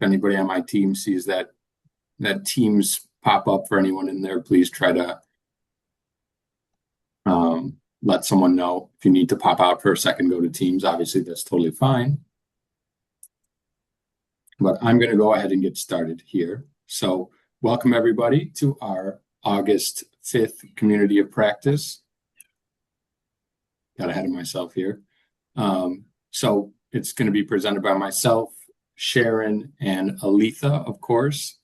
if anybody on my team sees that Teams pop up for anyone in there, please try to let someone know. If you need to pop out for a second, go to Teams. Obviously, that's totally fine. But I'm going to go ahead and get started here. So welcome everybody to our August 5th Community of Practice. Got ahead of myself here. So it's going to be presented by myself, Sharon, and Aletha, of course.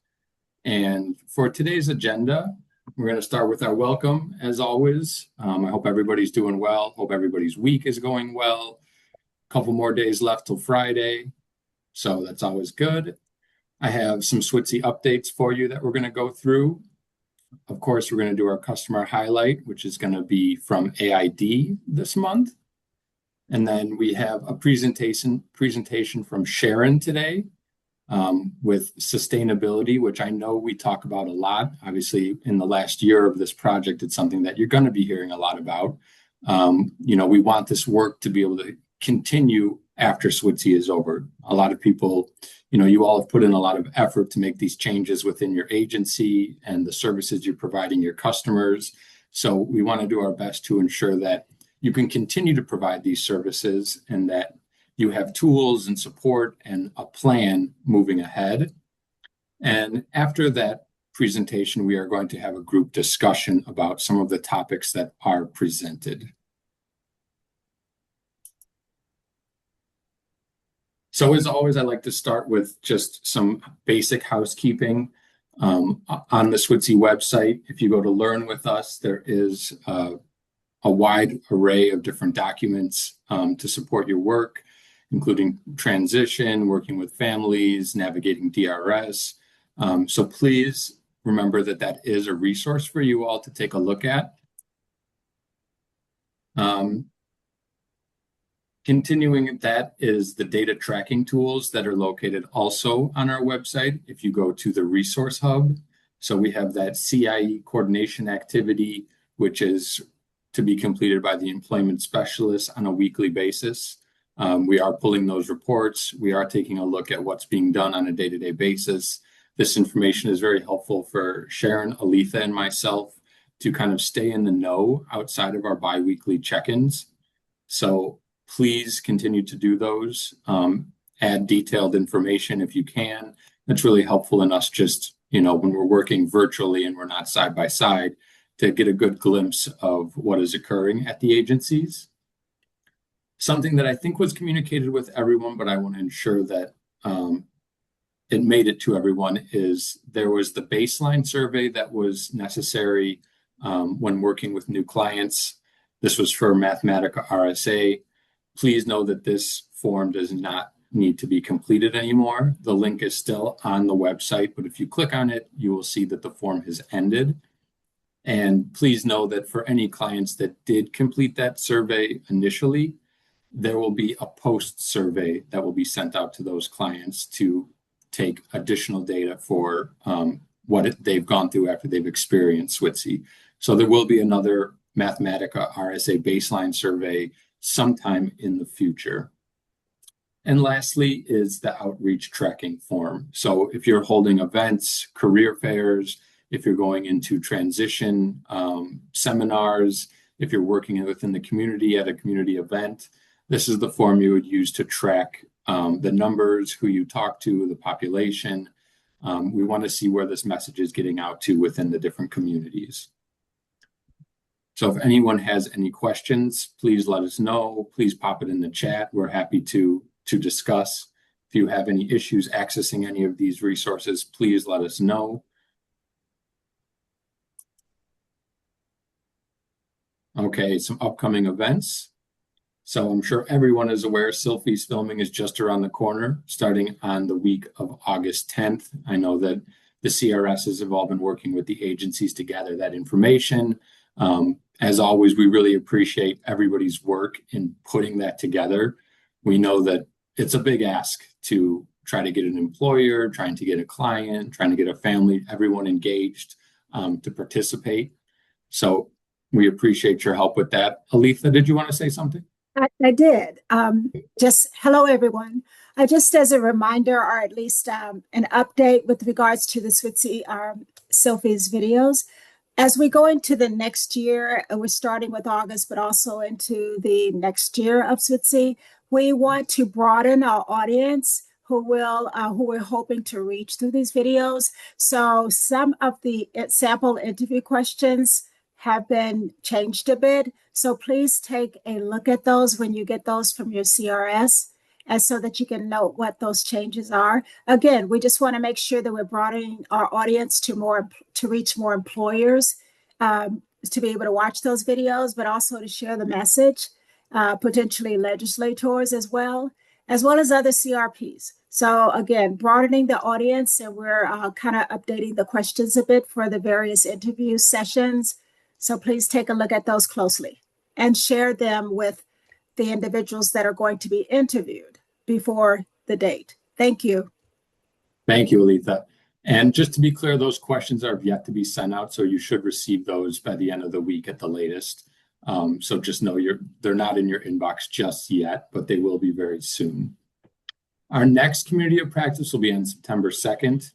And for today's agenda, we're going to start with our welcome, as always. I hope everybody's doing well. Hope everybody's week is going well. A couple more days left till Friday, so that's always good. I have some SWTCIE updates for you that we're going to go through. Of course, we're going to do our customer highlight, which is going to be from AID this month. And then we have a presentation from Sharon today with sustainability, which I know we talk about a lot. Obviously, in the last year of this project, it's something that you're going to be hearing a lot about. We want this work to be able to continue after SWTCIE is over. A lot of people, you all have put in a lot of effort to make these changes within your agency and the services you're providing your customers. So we want to do our best to ensure that you can continue to provide these services and that you have tools and support and a plan moving ahead. And after that presentation, we are going to have a group discussion about some of the topics that are presented. So as always, I like to start with just some basic housekeeping. On the SWTCIE website, if you go to Learn with Us, there is a wide array of different documents to support your work, including transition, working with families, navigating DRS. So please remember that that is a resource for you all to take a look at. Continuing that is the data tracking tools that are located also on our website. If you go to the resource hub, so we have that CIE coordination activity, which is to be completed by the employment specialist on a weekly basis. We are pulling those reports. We are taking a look at what's being done on a day-to-day basis. This information is very helpful for Sharon, Aletha, and myself to kind of stay in the know outside of our biweekly check-ins. So please continue to do those. Add detailed information if you can. That's really helpful in us just, when we're working virtually and we're not side by side, to get a good glimpse of what is occurring at the agencies. Something that I think was communicated with everyone, but I want to ensure that it made it to everyone, is there was the baseline survey that was necessary when working with new clients. This was for Mathematica RSA. Please know that this form does not need to be completed anymore. The link is still on the website, but if you click on it, you will see that the form has ended. And please know that for any clients that did complete that survey initially, there will be a post survey that will be sent out to those clients to take additional data for what they've gone through after they've experienced SWTCIE. So there will be another Mathematica RSA baseline survey sometime in the future. And lastly is the outreach tracking form. So if you're holding events, career fairs, if you're going into transition seminars, if you're working within the community at a community event, this is the form you would use to track the numbers, who you talk to, the population. We want to see where this message is getting out to within the different communities. So if anyone has any questions, please let us know. Please pop it in the chat. We're happy to discuss. If you have any issues accessing any of these resources, please let us know. Okay, some upcoming events. So I'm sure everyone is aware Sylphie's filming is just around the corner, starting on the week of August 10th. I know that the CRSs have all been working with the agencies to gather that information. As always, we really appreciate everybody's work in putting that together. We know that it's a big ask to try to get an employer, trying to get a client, trying to get a family, everyone engaged to participate. So we appreciate your help with that. Aletha, did you want to say something? I did. Just hello, everyone. Just as a reminder, or at least an update with regards to the SWTCIE Sophie's videos. As we go into the next year, we're starting with August, but also into the next year of SWTCIE, we want to broaden our audience who we're hoping to reach through these videos. So some of the sample interview questions have been changed a bit. So please take a look at those when you get those from your CRS, and so that you can note what those changes are. Again, we just want to make sure that we're broadening our audience to reach more employers, to be able to watch those videos, but also to share the message, potentially legislators as well as other CRPs. So again, broadening the audience, and we're kind of updating the questions a bit for the various interview sessions. So please take a look at those closely and share them with the individuals that are going to be interviewed before the date. Thank you. Thank you, Aletha. And just to be clear, those questions are yet to be sent out, so you should receive those by the end of the week at the latest. So just know they're not in your inbox just yet, but they will be very soon. Our next community of practice will be on September 2nd.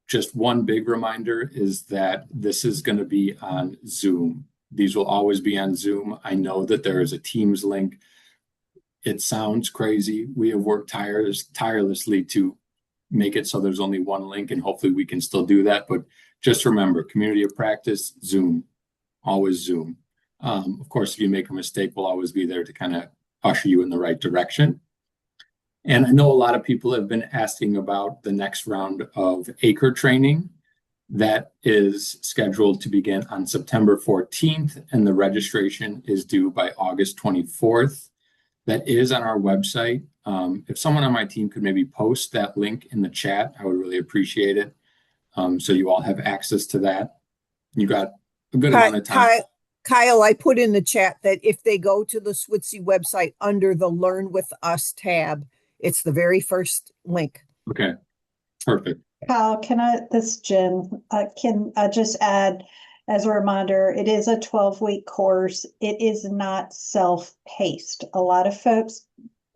Just one big reminder is that this is going to be on Zoom. These will always be on Zoom. I know that there is a Teams link. It sounds crazy. We have worked tirelessly to make it so there's only one link, and hopefully we can still do that. But just remember, community of practice, Zoom, always Zoom. Of course, if you make a mistake, we'll always be there to kind of usher you in the right direction. And I know a lot of people have been asking about the next round of ACRE training that is scheduled to begin on September 14th, and the registration is due by August 24th. That is on our website. If someone on my team could maybe post that link in the chat, I would really appreciate it. So you all have access to that. You got a good amount of time. Kyle, I put in the chat that if they go to the SWTCIE website under the Learn With Us tab, it's the very first link. Okay, perfect. Kyle, this is Jen, can I just add as a reminder, it is a 12-week course. It is not self-paced. A lot of folks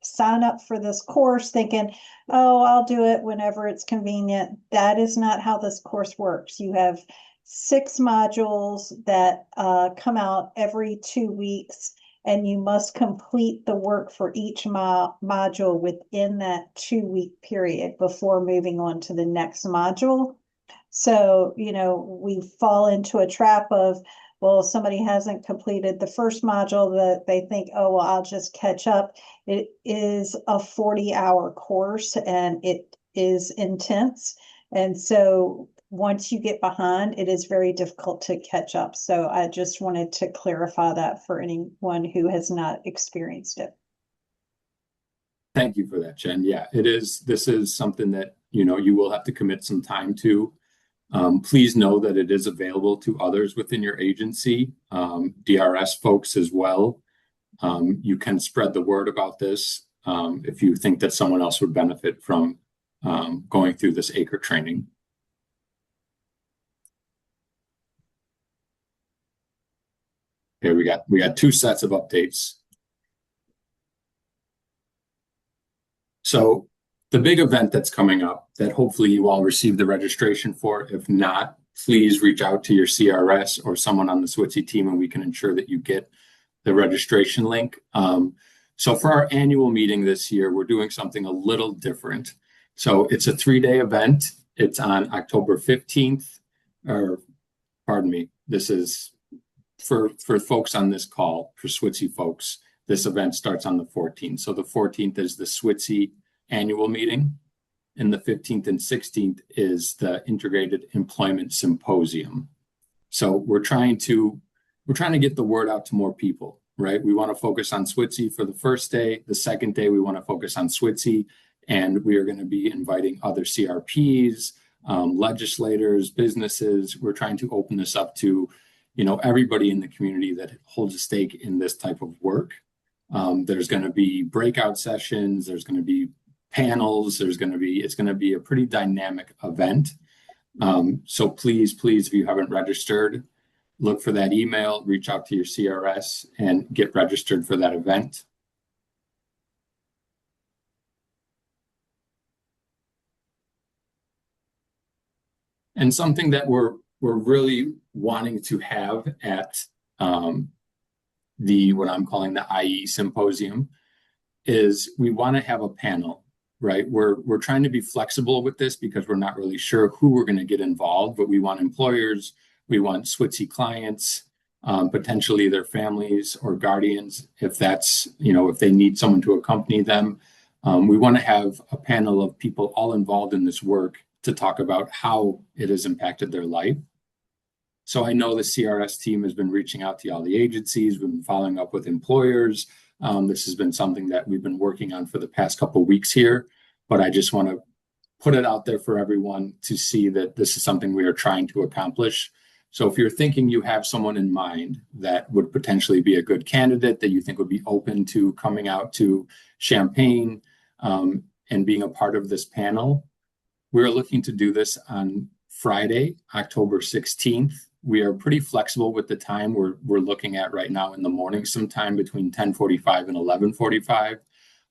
sign up for this course thinking, oh, I'll do it whenever it's convenient. That is not how this course works. You have 6 modules that come out every 2 weeks, and you must complete the work for each module within that 2-week period before moving on to the next module. So, we fall into a trap of, well, somebody hasn't completed the first module that they think, oh, well, I'll just catch up. It is a 40-hour course, and it is intense. And so once you get behind, it is very difficult to catch up. So I just wanted to clarify that for anyone who has not experienced it. Thank you for that, Jen. Yeah, it is. This is something that, you will have to commit some time to. Please know that it is available to others within your agency, DRS folks as well. You can spread the word about this if you think that someone else would benefit from going through this ACRE training. Okay, we got 2 sets of updates. So the big event that's coming up that hopefully you all received the registration for. If not, please reach out to your CRS or someone on the SWTCIE team, and we can ensure that you get the registration link. So for our annual meeting this year, we're doing something a little different. So it's a 3-day event. It's on October 15th, or pardon me, this is for folks on this call, for SWTCIE folks, this event starts on the 14th. So the 14th is the SWTCIE annual meeting, and the 15th and 16th is the Integrated Employment Symposium. So we're trying to get the word out to more people, right? We want to focus on SWTCIE for the first day. The second day, we want to focus on SWTCIE, and we are going to be inviting other CRPs, legislators, businesses. We're trying to open this up to, everybody in the community that holds a stake in this type of work. There's going to be breakout sessions. There's going to be panels. It's going to be a pretty dynamic event. So please, if you haven't registered, look for that email, reach out to your CRS, and get registered for that event. And something that we're really wanting to have at what I'm calling the IE symposium is we want to have a panel, right? We're trying to be flexible with this because we're not really sure who we're going to get involved, but we want employers, we want SWTCIE clients, potentially their families or guardians, if that's, if they need someone to accompany them. We want to have a panel of people all involved in this work to talk about how it has impacted their life. So I know the CRS team has been reaching out to all the agencies. We've been following up with employers. This has been something that we've been working on for the past couple of weeks here, but I just want to put it out there for everyone to see that this is something we are trying to accomplish. So if you're thinking you have someone in mind that would potentially be a good candidate that you think would be open to coming out to Champaign and being a part of this panel, we're looking to do this on Friday, October 16th. We are pretty flexible with the time we're looking at right now in the morning, sometime between 10:45 and 11:45.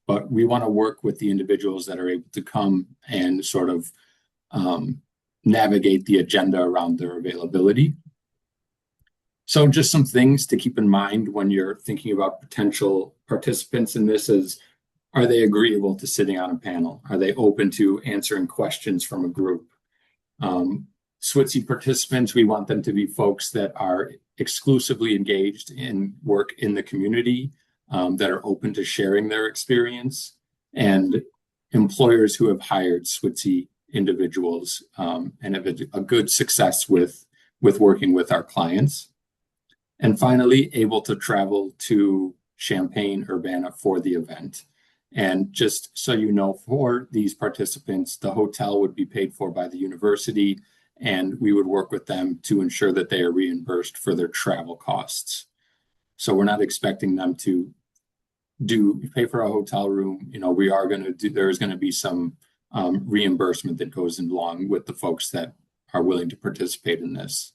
But we want to work with the individuals that are able to come and sort of navigate the agenda around their availability. So just some things to keep in mind when you're thinking about potential participants in this is, are they agreeable to sitting on a panel? Are they open to answering questions from a group? SWTCIE participants, we want them to be folks that are exclusively engaged in work in the community, that are open to sharing their experience, and employers who have hired SWTCIE individuals and have a good success with working with our clients. And finally, able to travel to Champaign-Urbana for the event. And just so you know, for these participants, the hotel would be paid for by the university, and we would work with them to ensure that they are reimbursed for their travel costs. So we're not expecting them to pay for a hotel room. We are going to do, there's going to be some reimbursement that goes along with the folks that are willing to participate in this.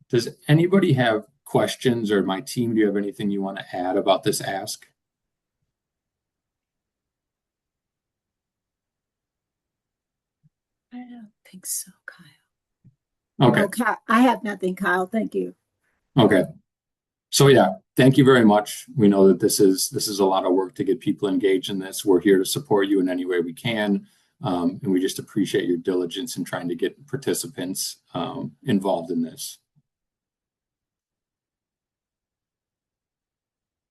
Does anybody have questions, or my team, do you have anything you want to add about this ask? I don't think so, Kyle. Okay. No, Kyle, I have nothing, Kyle. Thank you. Okay. So yeah, thank you very much. We know that this is a lot of work to get people engaged in this. We're here to support you in any way we can. And we just appreciate your diligence in trying to get participants involved in this.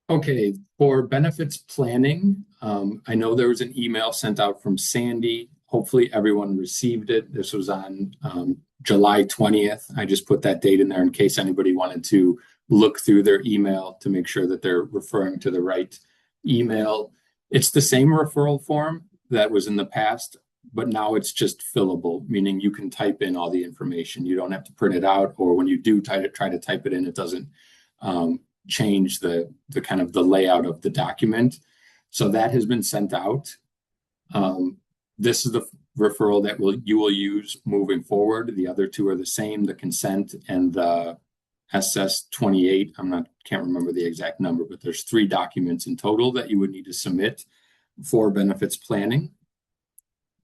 Okay, for benefits planning, I know there was an email sent out from Sandy. Hopefully everyone received it. This was on July 20th. I just put that date in there in case anybody wanted to look through their email to make sure that they're referring to the right email. It's the same referral form that was in the past, but now it's just fillable, meaning you can type in all the information. You don't have to print it out, or when you do try to type it in, it doesn't change the kind of the layout of the document. So that has been sent out. This is the referral that you will use moving forward. The other two are the same, the consent and the SS28. Can't remember the exact number, but there's 3 documents in total that you would need to submit for benefits planning.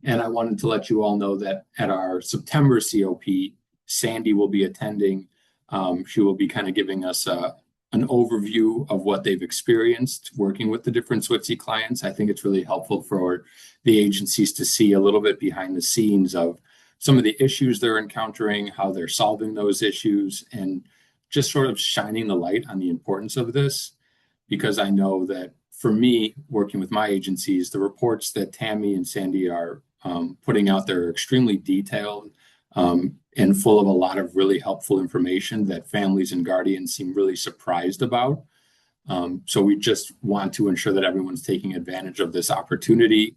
And I wanted to let you all know that at our September COP, Sandy will be attending. She will be kind of giving us an overview of what they've experienced working with the different SWTCIE clients. I think it's really helpful for the agencies to see a little bit behind the scenes of some of the issues they're encountering, how they're solving those issues, and just sort of shining the light on the importance of this. Because I know that for me, working with my agencies, the reports that Tammy and Sandy are putting out there are extremely detailed and full of a lot of really helpful information that families and guardians seem really surprised about. So we just want to ensure that everyone's taking advantage of this opportunity.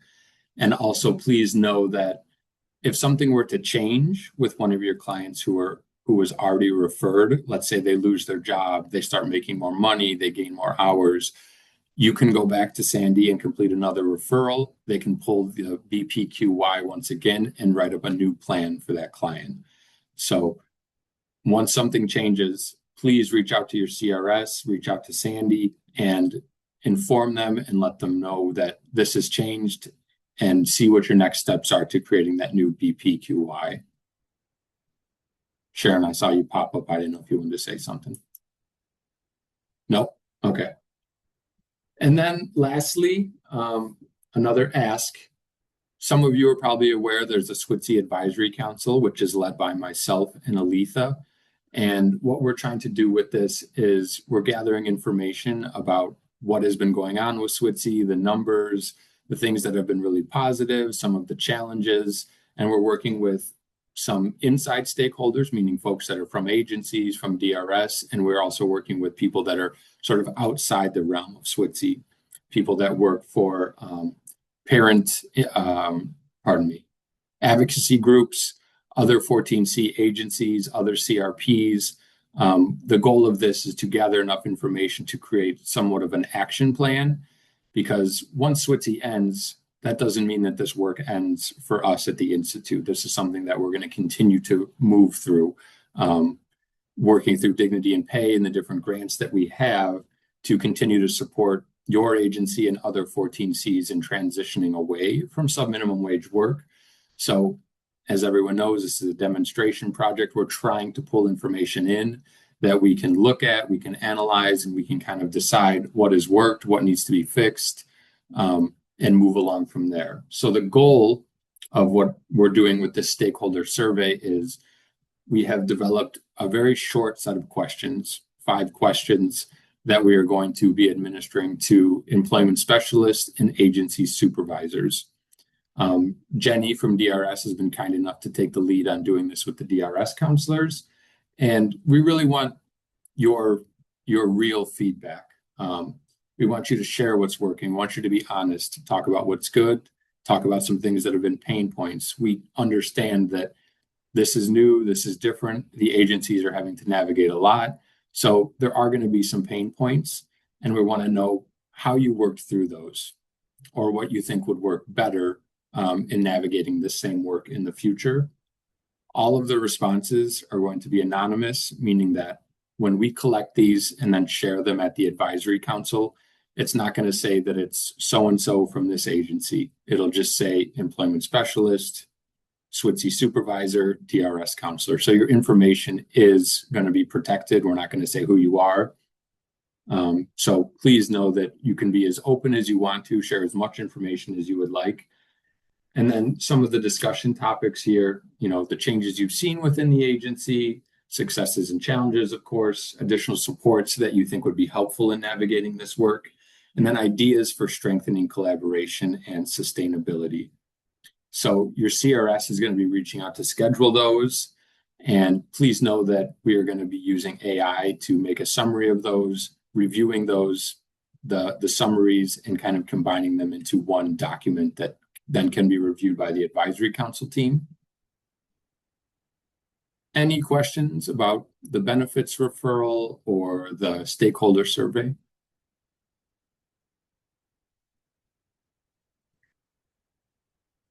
And also please know that if something were to change with one of your clients who was already referred, let's say they lose their job, they start making more money, they gain more hours, you can go back to Sandy and complete another referral. They can pull the BPQY once again and write up a new plan for that client. So once something changes, please reach out to your CRS, reach out to Sandy, and inform them and let them know that this has changed and see what your next steps are to creating that new BPQI. Sharon, I saw you pop up. I didn't know if you wanted to say something. No? Okay. And then lastly, another ask. Some of you are probably aware there's a SWTCIE Advisory Council, which is led by myself and Aletha. And what we're trying to do with this is we're gathering information about what has been going on with SWTCIE, the numbers, the things that have been really positive, some of the challenges, and we're working with some inside stakeholders, meaning folks that are from agencies, from DRS, and we're also working with people that are sort of outside the realm of SWTCIE, people that work for advocacy groups, other 14C agencies, other CRPs. The goal of this is to gather enough information to create somewhat of an action plan, because once SWTCIE ends, that doesn't mean that this work ends for us at the Institute. This is something that we're going to continue to move through, working through dignity and pay and the different grants that we have to continue to support your agency and other 14Cs in transitioning away from sub-minimum wage work. So as everyone knows, this is a demonstration project. We're trying to pull information in that we can look at, we can analyze, and we can kind of decide what has worked, what needs to be fixed, and move along from there. So the goal of what we're doing with this stakeholder survey is we have developed a very short set of questions, 5 questions that we are going to be administering to employment specialists and agency supervisors. Jenny from DRS has been kind enough to take the lead on doing this with the DRS counselors. And we really want your real feedback. We want you to share what's working. We want you to be honest, talk about what's good, talk about some things that have been pain points. We understand that this is new, this is different. The agencies are having to navigate a lot. So there are going to be some pain points, and we want to know how you worked through those or what you think would work better in navigating this same work in the future. All of the responses are going to be anonymous, meaning that when we collect these and then share them at the advisory council, it's not going to say that it's so-and-so from this agency. It'll just say employment specialist, SWTCIE supervisor, DRS counselor. So your information is going to be protected. We're not going to say who you are. So please know that you can be as open as you want to, share as much information as you would like. And then some of the discussion topics here, the changes you've seen within the agency, successes and challenges, of course, additional supports that you think would be helpful in navigating this work, and then ideas for strengthening collaboration and sustainability. So your CRS is going to be reaching out to schedule those. And please know that we are going to be using AI to make a summary of those, reviewing those, the summaries, and kind of combining them into one document that then can be reviewed by the advisory council team. Any questions about the benefits referral or the stakeholder survey?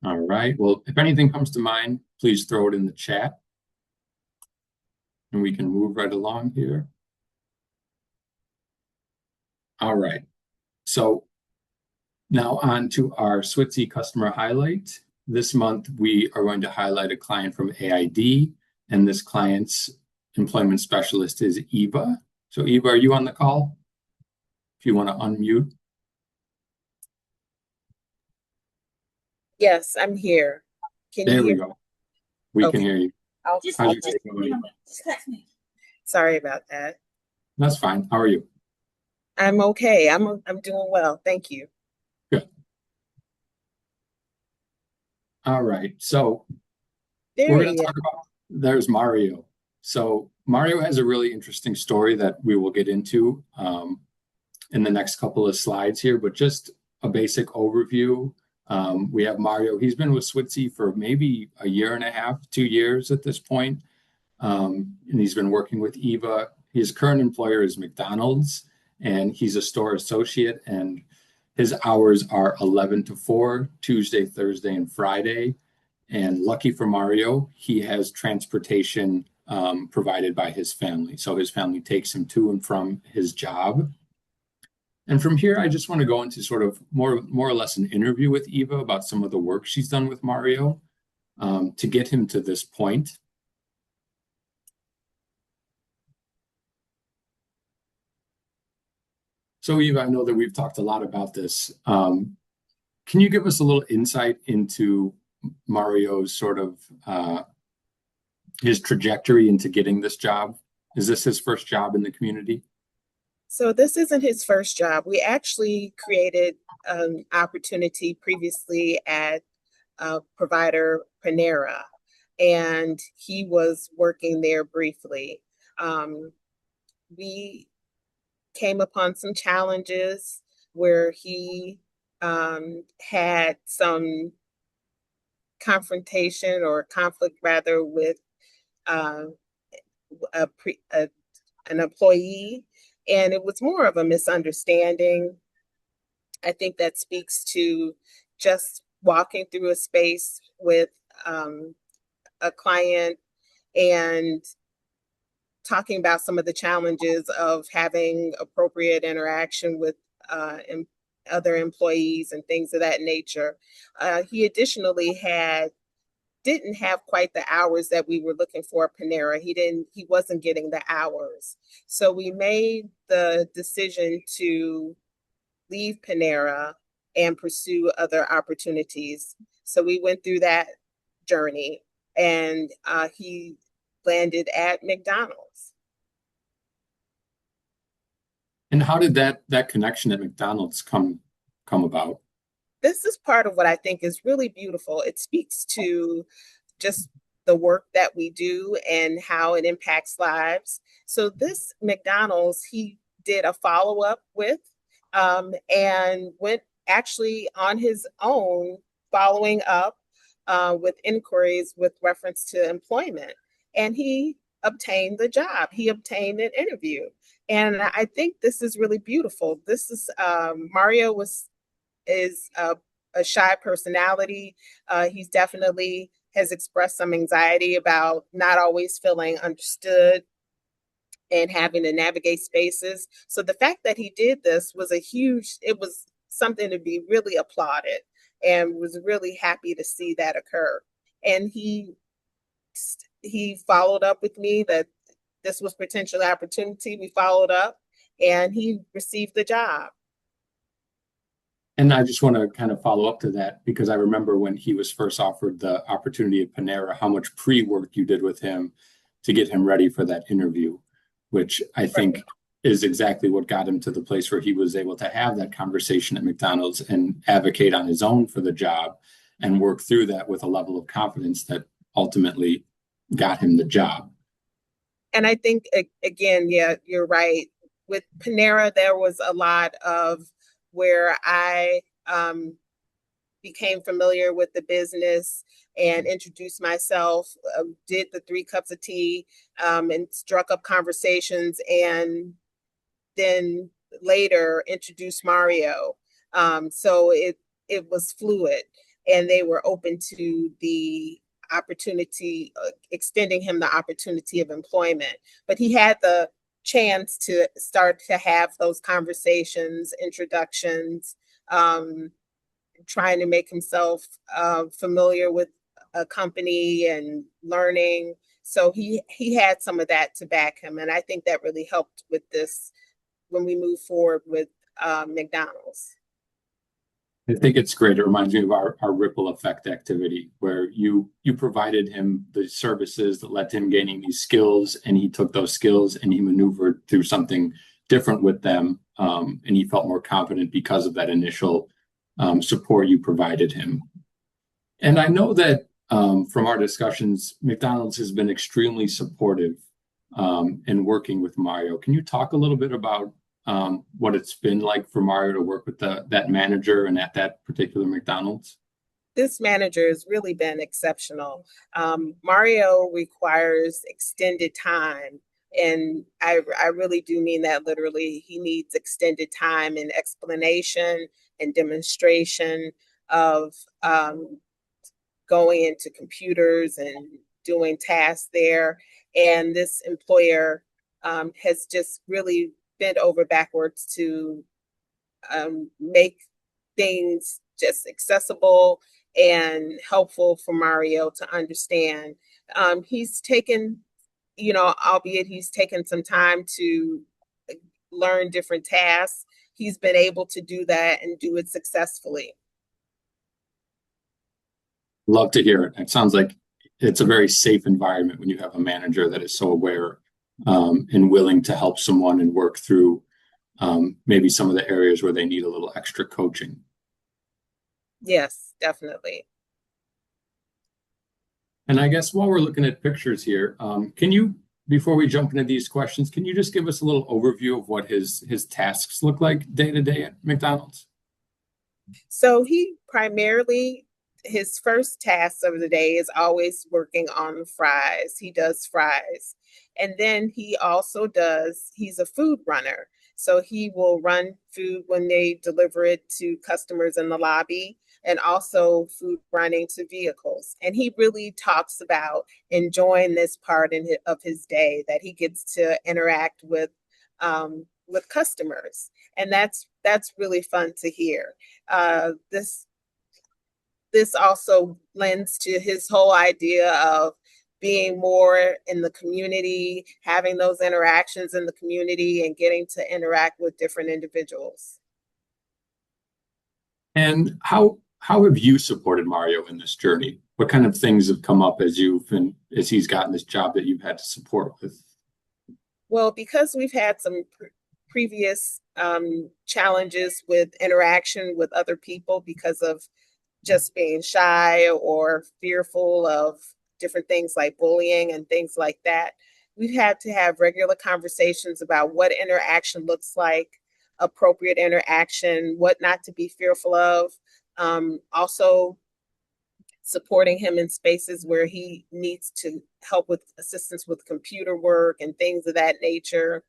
All right, well, if anything comes to mind, please throw it in the chat and we can move right along here. All right, so now on to our SWTCIE customer highlight. This month, we are going to highlight a client from AID, and this client's employment specialist is Eva. So Eva, are you on the call? If you want to unmute. Yes, I'm here. Can you There we hear? go. We can hear you. I'll Just How's I'll your just- day going? text me. Sorry about that. That's fine. How are you? I'm okay. I'm doing well. Thank you. All right. So There we're he going to is. talk about, there's Mario. So Mario has a really interesting story that we will get into in the next couple of slides here, but just a basic overview. We have Mario. He's been with SWTCIE for maybe a year and a half, 2 years at this point. And he's been working with Eva. His current employer is McDonald's, and he's a store associate, and his hours are 11 to 4, Tuesday, Thursday, and Friday. And lucky for Mario, he has transportation provided by his family. So his family takes him to and from his job. And from here, I just want to go into sort of more or less an interview with Eva about some of the work she's done with Mario to get him to this point. So Eva, I know that we've talked a lot about this. Can you give us a little insight into Mario's sort of his trajectory into getting this job? Is this his first job in the community? So this isn't his first job. We actually created an opportunity previously at provider Panera, and he was working there briefly. We came upon some challenges where he had some confrontation or conflict rather with an employee, and it was more of a misunderstanding. I think that speaks to just walking through a space with a client and talking about some of the challenges of having appropriate interaction with other employees and things of that nature. He additionally didn't have quite the hours that we were looking for at Panera. He wasn't getting the hours. So we made the decision to leave Panera and pursue other opportunities. So we went through that journey, and he landed at McDonald's. And how did that connection at McDonald's come about? This is part of what I think is really beautiful. It speaks to just the work that we do and how it impacts lives. So this McDonald's, he did a follow-up with and went actually on his own following up with inquiries with reference to employment. And he obtained the job. He obtained an interview. And I think this is really beautiful. This is Mario is a shy personality. He's definitely has expressed some anxiety about not always feeling understood and having to navigate spaces. So the fact that he did this was it was something to be really applauded, and was really happy to see that occur. And he followed up with me that this was potential opportunity. We followed up, and he received the job. And I just want to kind of follow up to that, because I remember when he was first offered the opportunity at Panera, how much pre-work you did with him to get him ready for that interview, which I think is exactly what got him to the place where he was able to have that conversation at McDonald's and advocate on his own for the job and work through that with a level of confidence that ultimately got him the job. And I think, again, yeah, you're right. With Panera, there was a lot of where I became familiar with the business and introduced myself, did the 3 cups of tea, and struck up conversations, and then later introduced Mario. So it was fluid, and they were open to the opportunity, extending him the opportunity of employment. But he had the chance to start to have those conversations, introductions, trying to make himself familiar with a company and learning. So he had some of that to back him. And I think that really helped with this when we move forward with McDonald's. I think it's great. It reminds me of our ripple effect activity, where you provided him the services that led to him gaining these skills, and he took those skills and he maneuvered through something different with them, and he felt more confident because of that initial support you provided him. And I know that from our discussions, McDonald's has been extremely supportive in working with Mario. Can you talk a little bit about what it's been like for Mario to work with that manager and at that particular McDonald's? This manager has really been exceptional. Mario requires extended time, and I really do mean that literally. He needs extended time and explanation and demonstration of going into computers and doing tasks there. And this employer has just really bent over backwards to make things just accessible and helpful for Mario to understand. He's taken, albeit he's taken some time to learn different tasks, he's been able to do that and do it successfully. Love to hear it. It sounds like it's a very safe environment when you have a manager that is so aware and willing to help someone and work through maybe some of the areas where they need a little extra coaching. Yes, definitely. And I guess while we're looking at pictures here, can you, before we jump into these questions, can you just give us a little overview of what his tasks look like day to day at McDonald's? So he primarily, his first task of the day is always working on fries. He does fries. And then he's a food runner. So he will run food when they deliver it to customers in the lobby, and also food running to vehicles. And he really talks about enjoying this part of his day, that he gets to interact with customers. And that's really fun to hear. This also lends to his whole idea of being more in the community, having those interactions in the community, and getting to interact with different individuals. And how have you supported Mario in this journey? What kind of things have come up as he's gotten this job that you've had to support with? Well, because we've had some previous challenges with interaction with other people because of just being shy or fearful of different things like bullying and things like that, we've had to have regular conversations about what interaction looks like, appropriate interaction, what not to be fearful of. Also supporting him in spaces where he needs to help with assistance with computer work and things of that nature,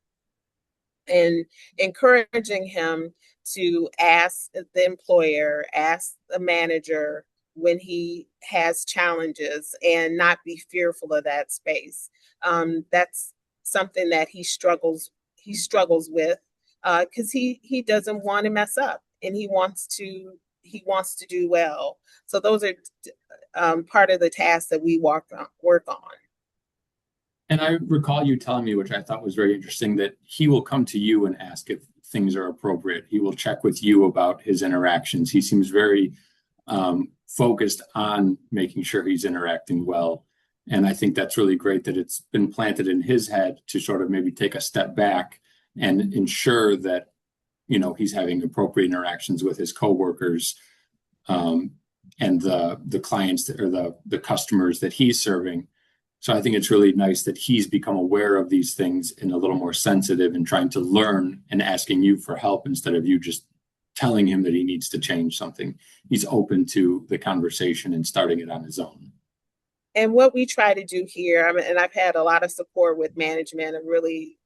and encouraging him to ask the employer, ask the manager when he has challenges, and not be fearful of that space. That's something that he struggles with because he doesn't want to mess up, and he wants to do well. So those are part of the tasks that we work on. And I recall you telling me, which I thought was very interesting, that he will come to you and ask if things are appropriate. He will check with you about his interactions. He seems very focused on making sure he's interacting well. And I think that's really great that it's been planted in his head to sort of maybe take a step back and ensure that, he's having appropriate interactions with his coworkers and the clients or the customers that he's serving. So I think it's really nice that he's become aware of these things and a little more sensitive and trying to learn and asking you for help instead of you just telling him that he needs to change something. He's open to the conversation and starting it on his own. And what we try to do here, and I've had a lot of support with management. I'm really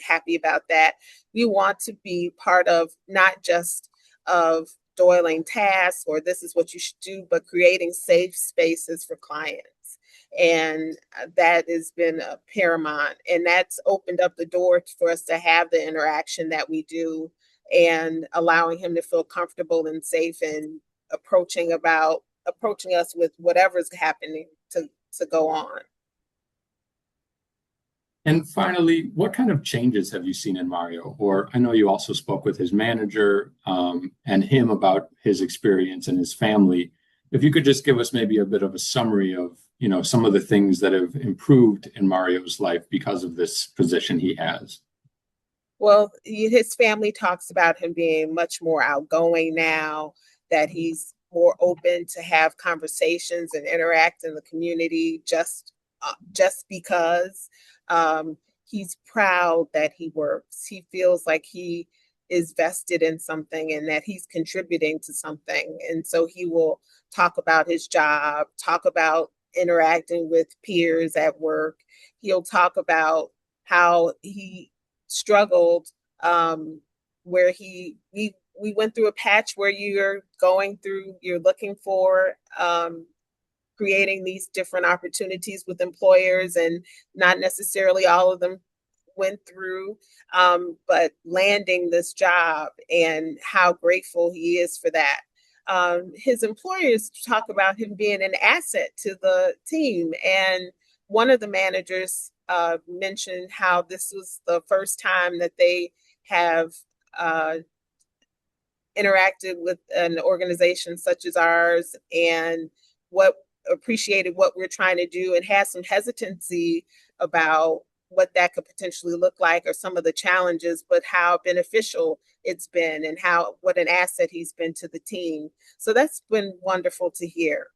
happy about that. We want to be part of not just of doiling tasks or this is what you should do, but creating safe spaces for clients. And that has been paramount. And that's opened up the door for us to have the interaction that we do, and allowing him to feel comfortable and safe and approaching us with whatever's happening to go on. And finally, what kind of changes have you seen in Mario? Or I know you also spoke with his manager and him about his experience and his family. If you could just give us maybe a bit of a summary of, some of the things that have improved in Mario's life because of this position he has. Well, his family talks about him being much more outgoing now, that he's more open to have conversations and interact in the community just because he's proud that he works. He feels like he is vested in something and that he's contributing to something. And so he will talk about his job, talk about interacting with peers at work. He'll talk about how he struggled, where we went through a patch where you're looking for creating these different opportunities with employers, and not necessarily all of them went through, but landing this job, and how grateful he is for that. His employers talk about him being an asset to the team. And one of the managers mentioned how this was the first time that they have interacted with an organization such as ours, and appreciated what we're trying to do, and had some hesitancy about what that could potentially look like, or some of the challenges, but how beneficial it's been, and what an asset he's been to the team. So that's been wonderful to hear.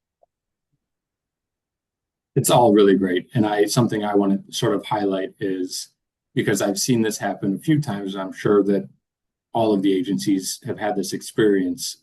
It's all really great. And something I want to sort of highlight is, because I've seen this happen a few times, and I'm sure that all of the agencies have had this experience,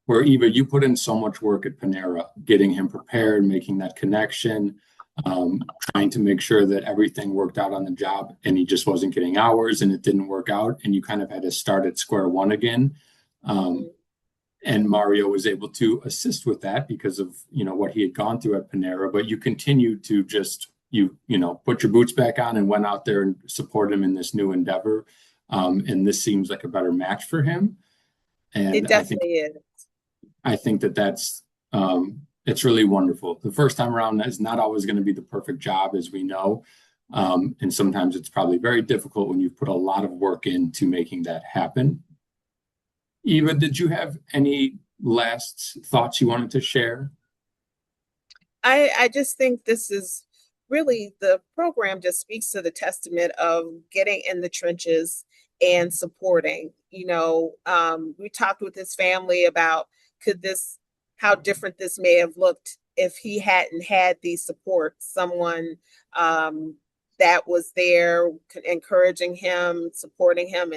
where Eva, you put in so much work at Panera, getting him prepared, making that connection, trying to make sure that everything worked out on the job, and he just wasn't getting hours, and it didn't work out, and you kind of had to start at square one again. And Mario was able to assist with that because of, what he had gone through at Panera, but you continued to just, put your boots back on and went out there and support him in this new endeavor. And this seems like a better match for him. And it definitely is. I think that's it's really wonderful. The first time around is not always going to be the perfect job, as we know. And sometimes it's probably very difficult when you've put a lot of work into making that happen. Eva, did you have any last thoughts you wanted to share? I just think this is really, the program just speaks to the testament of getting in the trenches and supporting. We talked with his family about how different this may have looked if he hadn't had these supports, someone that was there encouraging him, supporting him,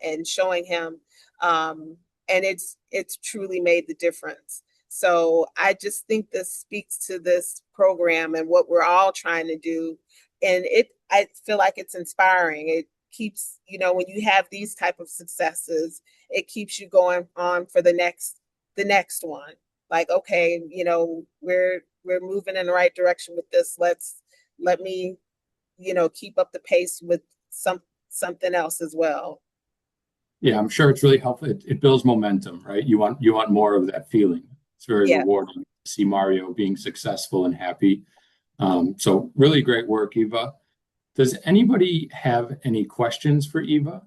and showing him. And it's truly made the difference. So I just think this speaks to this program and what we're all trying to do. And I feel like it's inspiring. It keeps, when you have these type of successes, it keeps you going on for the next one. Like, okay, we're moving in the right direction with this. Let me, keep up the pace with something else as well. Yeah, I'm sure it's really helpful. It builds momentum, right? You want more of that feeling. It's very rewarding to see Mario being successful and happy. So really great work, Eva. Does anybody have any questions for Eva?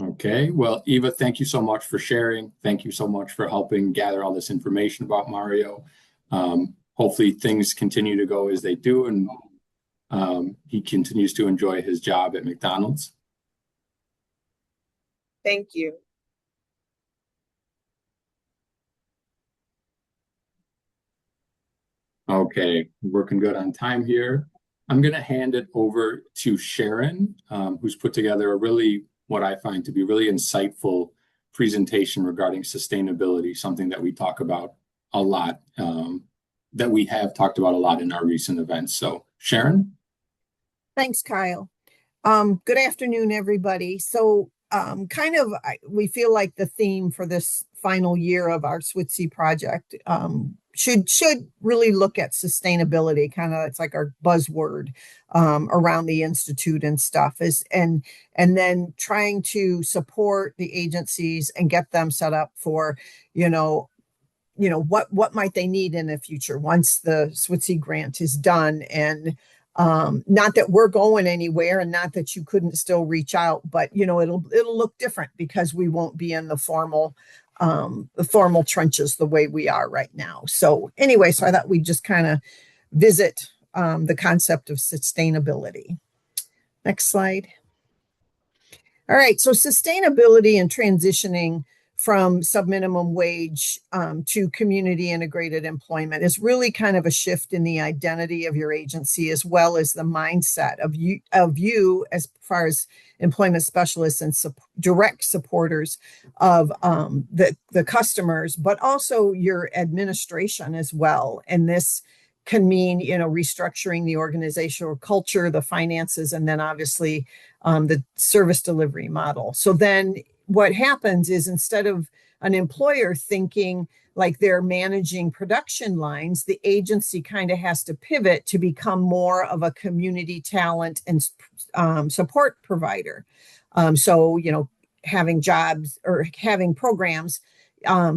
Okay, well, Eva, thank you so much for sharing. Thank you so much for helping gather all this information about Mario. Hopefully things continue to go as they do, and he continues to enjoy his job at McDonald's. Thank you. Okay, working good on time here. I'm going to hand it over to Sharon, who's put together what I find to be really insightful presentation regarding sustainability, something that we talk about a lot, that we have talked about a lot in our recent events. So Sharon? Thanks, Kyle. Good afternoon, everybody. So we feel like the theme for this final year of our SWTCIE project should really look at sustainability. It's like our buzzword around the Institute and stuff and then trying to support the agencies and get them set up for, what might they need in the future once the SWTCIE grant is done. And not that we're going anywhere, and not that you couldn't still reach out, but it'll look different because we won't be in the formal trenches the way we are right now. So anyway, so I thought we'd just kind of visit the concept of sustainability. Next slide. All right, so sustainability and transitioning from subminimum wage to community integrated employment is really kind of a shift in the identity of your agency, as well as the mindset of you as far as employment specialists and direct supporters of the customers, but also your administration as well. And this can mean, restructuring the organizational culture, the finances, and then obviously the service delivery model. So then what happens is instead of an employer thinking like they're managing production lines, the agency kind of has to pivot to become more of a community talent and support provider. So, having jobs or having programs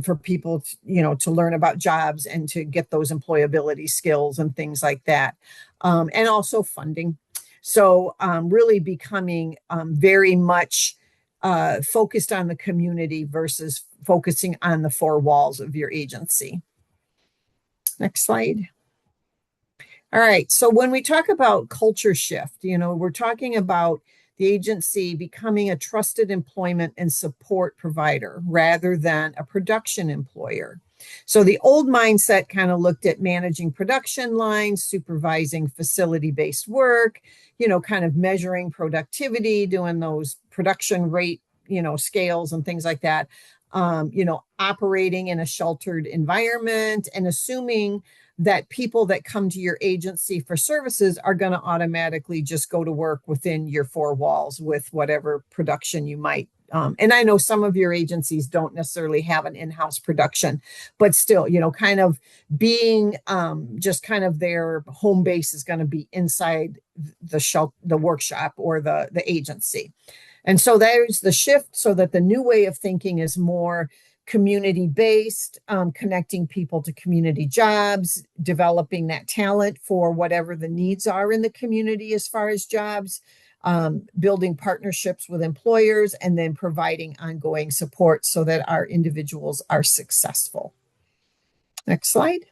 for people, to learn about jobs and to get those employability skills and things like that. And also funding. So really becoming very much focused on the community versus focusing on the four walls of your agency. Next slide. All right. So when we talk about culture shift, we're talking about the agency becoming a trusted employment and support provider rather than a production employer. So the old mindset kind of looked at managing production lines, supervising facility-based work, kind of measuring productivity, doing those production rate, scales and things like that, operating in a sheltered environment and assuming that people that come to your agency for services are going to automatically just go to work within your four walls with whatever production you might. And I know some of your agencies don't necessarily have an in-house production, but still, kind of being just kind of their home base is going to be inside the workshop or the agency. And so there's the shift so that the new way of thinking is more community-based, connecting people to community jobs, developing that talent for whatever the needs are in the community as far as jobs, building partnerships with employers, and then providing ongoing support so that our individuals are successful. Next slide.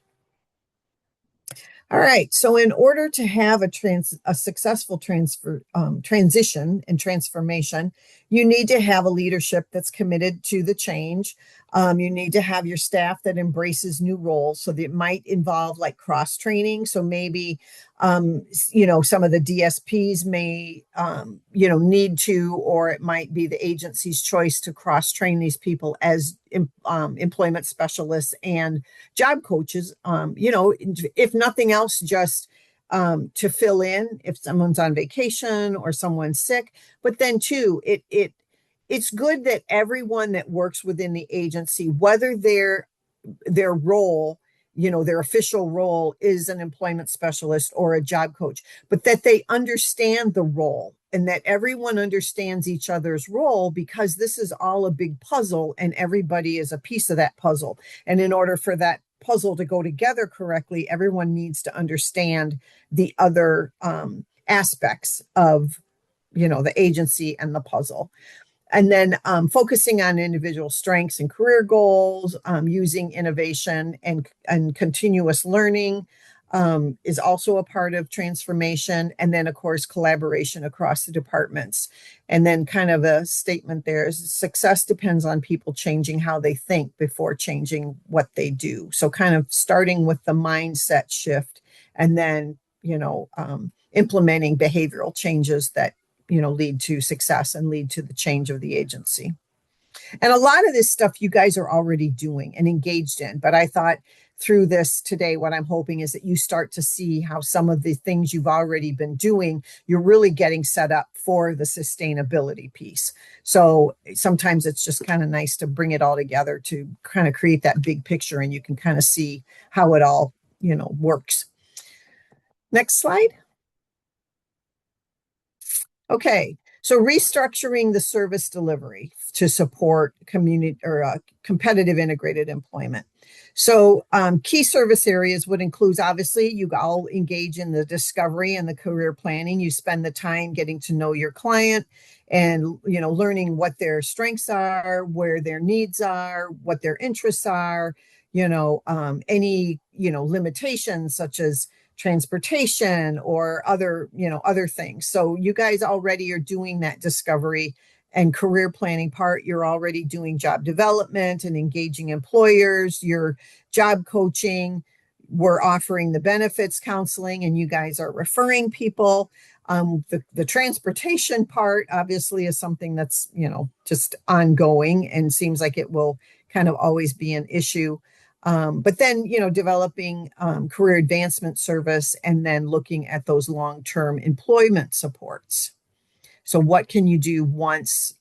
All right. So in order to have a successful transition and transformation, you need to have a leadership that's committed to the change. You need to have your staff that embraces new roles. So that it might involve like cross training. So maybe, some of the DSPs may, need to, or it might be the agency's choice to cross train these people as employment specialists and job coaches, if nothing else, just to fill in if someone's on vacation or someone's sick. But then too, it's good that everyone that works within the agency, whether their role, their official role is an employment specialist or a job coach, but that they understand the role and that everyone understands each other's role, because this is all a big puzzle and everybody is a piece of that puzzle. And in order for that puzzle to go together correctly, everyone needs to understand the other aspects of, the agency and the puzzle. And then focusing on individual strengths and career goals, using innovation and continuous learning is also a part of transformation. And then, of course, collaboration across the departments. And then kind of a statement there is success depends on people changing how they think before changing what they do. So kind of starting with the mindset shift and then, implementing behavioral changes that lead to success and lead to the change of the agency. And a lot of this stuff you guys are already doing and engaged in. But I thought through this today, what I'm hoping is that you start to see how some of the things you've already been doing, you're really getting set up for the sustainability piece. So sometimes it's just kind of nice to bring it all together to kind of create that big picture, and you can kind of see how it all, works. Next slide. Okay, so restructuring the service delivery to support community or competitive integrated employment. So key service areas would include, obviously, you all engage in the discovery and the career planning. You spend the time getting to know your client and, learning what their strengths are, where their needs are, what their interests are, any, limitations such as transportation or other things. So you guys already are doing that discovery and career planning part. You're already doing job development and engaging employers, your job coaching. We're offering the benefits counseling, and you guys are referring people. The transportation part obviously is something that's, just ongoing and seems like it will kind of always be an issue. But then, developing career advancement service and then looking at those long-term employment supports. So what can you do once,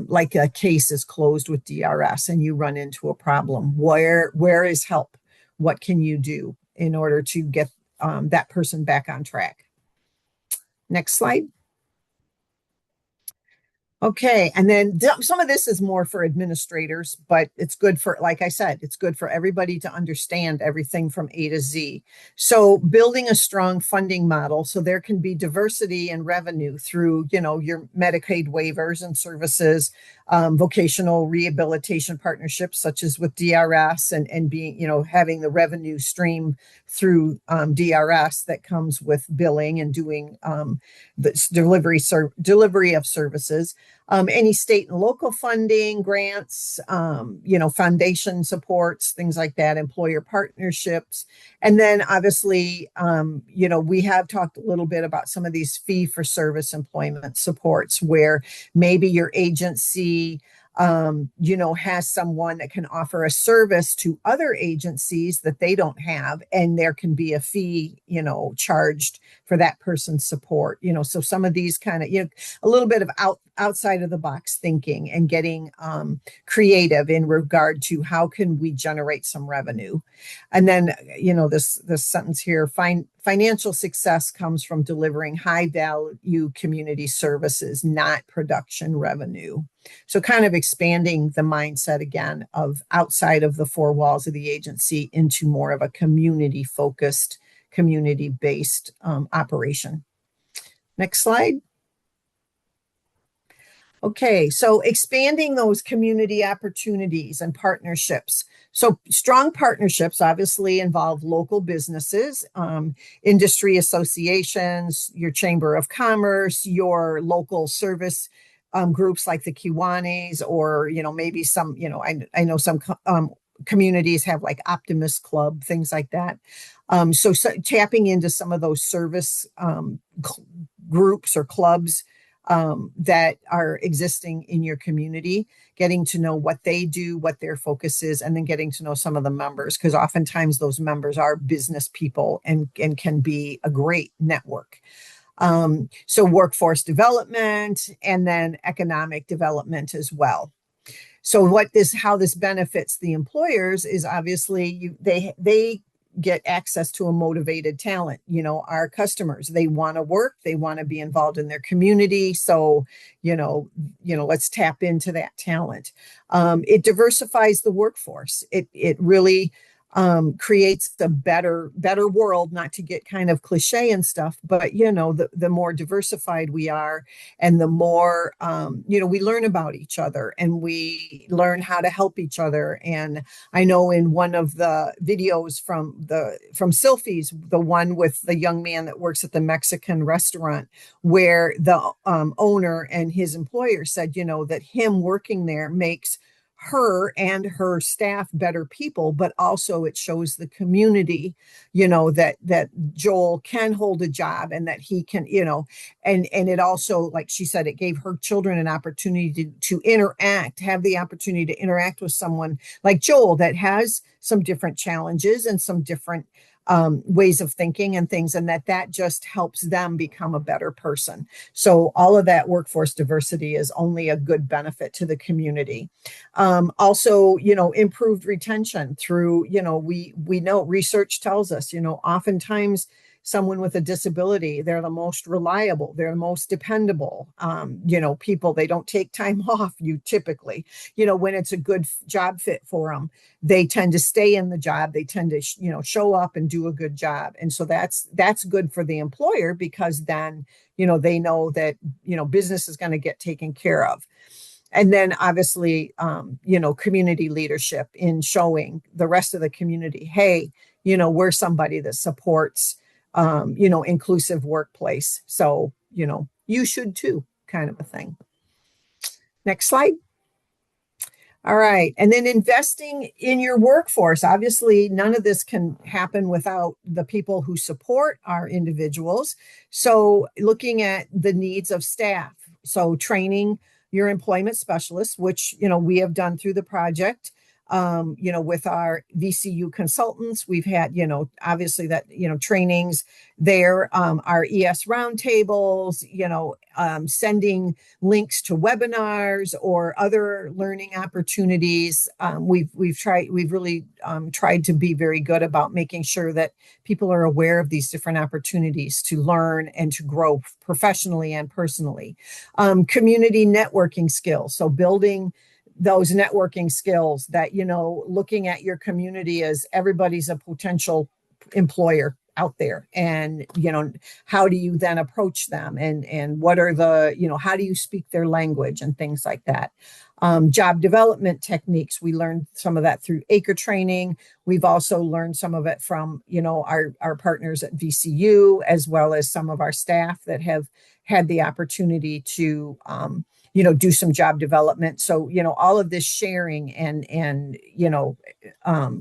like a case is closed with DRS and you run into a problem. Where is help? What can you do in order to get that person back on track? Next slide. Okay, and then some of this is more for administrators, but it's good for, like I said, it's good for everybody to understand everything from A to Z. So building a strong funding model so there can be diversity in revenue through, your Medicaid waivers and services, vocational rehabilitation partnerships such as with DRS and being, having the revenue stream through DRS that comes with billing and doing the delivery of services. Any state and local funding, grants, foundation supports, things like that, employer partnerships. And then obviously, we have talked a little bit about some of these fee-for-service employment supports where maybe your agency has someone that can offer a service to other agencies that they don't have, and there can be a fee, charged for that person's support. So some of these kind of, a little bit of outside of the box thinking and getting creative in regard to how can we generate some revenue. And then, this sentence here, financial success comes from delivering high value community services, not production revenue. So kind of expanding the mindset again of outside of the four walls of the agency into more of a community focused, community based operation. Next slide. Okay, so expanding those community opportunities and partnerships. So strong partnerships obviously involve local businesses, industry associations, your chamber of commerce, your local service groups like the Kiwanis, or, maybe some, I know some communities have like Optimist Club, things like that. So tapping into some of those service groups or clubs that are existing in your community, getting to know what they do, what their focus is, and then getting to know some of the members, because oftentimes those members are business people and can be a great network. So workforce development and then economic development as well. So how this benefits the employers is obviously they get access to a motivated talent. Our customers, they want to work, they want to be involved in their community. So, let's tap into that talent. It diversifies the workforce. It really creates a better world, not to get kind of cliche and stuff, but the more diversified we are and the more we learn about each other and we learn how to help each other. And I know in one of the videos from SWTCIE, the one with the young man that works at the Mexican restaurant, where the owner and his employer said that him working there makes her and her staff better people, but also it shows the community, that Joel can hold a job and that he can, and it also, like she said, it gave her children an opportunity to have the opportunity to interact with someone like Joel that has some different challenges and some different ways of thinking and things, and that just helps them become a better person. So all of that workforce diversity is only a good benefit to the community. Also, improved retention through, we know research tells us, oftentimes someone with a disability, they're the most reliable, they're the most dependable, people, they don't take time off, typically, when it's a good job fit for them, they tend to stay in the job, they tend to, show up and do a good job. And so that's good for the employer, because then, they know that, business is going to get taken care of. And then obviously, community leadership in showing the rest of the community, hey, we're somebody that supports inclusive workplace. So, you should too, kind of a thing. Next slide. All right. And then investing in your workforce. Obviously, none of this can happen without the people who support our individuals. So looking at the needs of staff. So training your employment specialists, which, we have done through the project. with our VCU consultants. We've had, obviously that, trainings there, our ES roundtables, sending links to webinars or other learning opportunities. We've really tried to be very good about making sure that people are aware of these different opportunities to learn and to grow professionally and personally. Community networking skills. So building those networking skills that, looking at your community as everybody's a potential employer out there, and how do you then approach them, and what are the how do you speak their language and things like that. Job development techniques, we learned some of that through Acre training. We've also learned some of it from our partners at VCU, as well as some of our staff that have had the opportunity to do some job development. So, all of this sharing and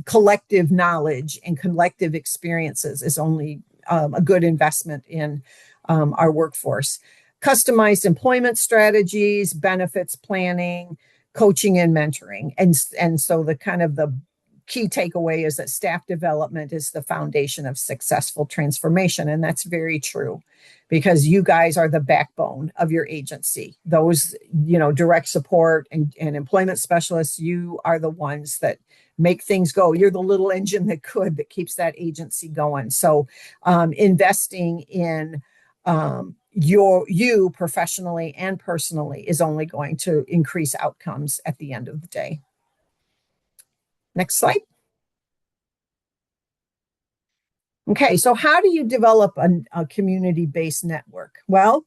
collective knowledge and collective experiences is only a good investment in our workforce. Customized employment strategies, benefits planning, coaching and mentoring. And so the key takeaway is that staff development is the foundation of successful transformation. And that's very true, because you guys are the backbone of your agency. Those, direct support and employment specialists, you are the ones that make things go. You're the little engine that keeps that agency going. So investing in you professionally and personally is only going to increase outcomes at the end of the day. Next slide. Okay, so how do you develop a community-based network? Well,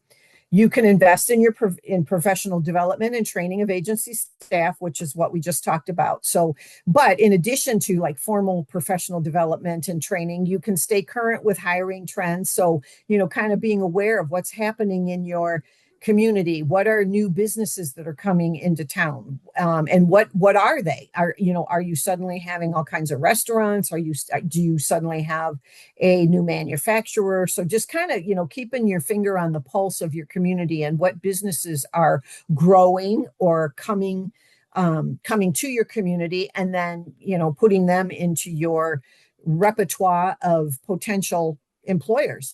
you can invest in professional development and training of agency staff, which is what we just talked about. So, but in addition to like formal professional development and training, you can stay current with hiring trends. So, kind of being aware of what's happening in your community. What are new businesses that are coming into town, and what are they? Are you suddenly having all kinds of restaurants? Do you suddenly have a new manufacturer? So just kind of keeping your finger on the pulse of your community and what businesses are growing or coming to your community, and then putting them into your repertoire of potential employers.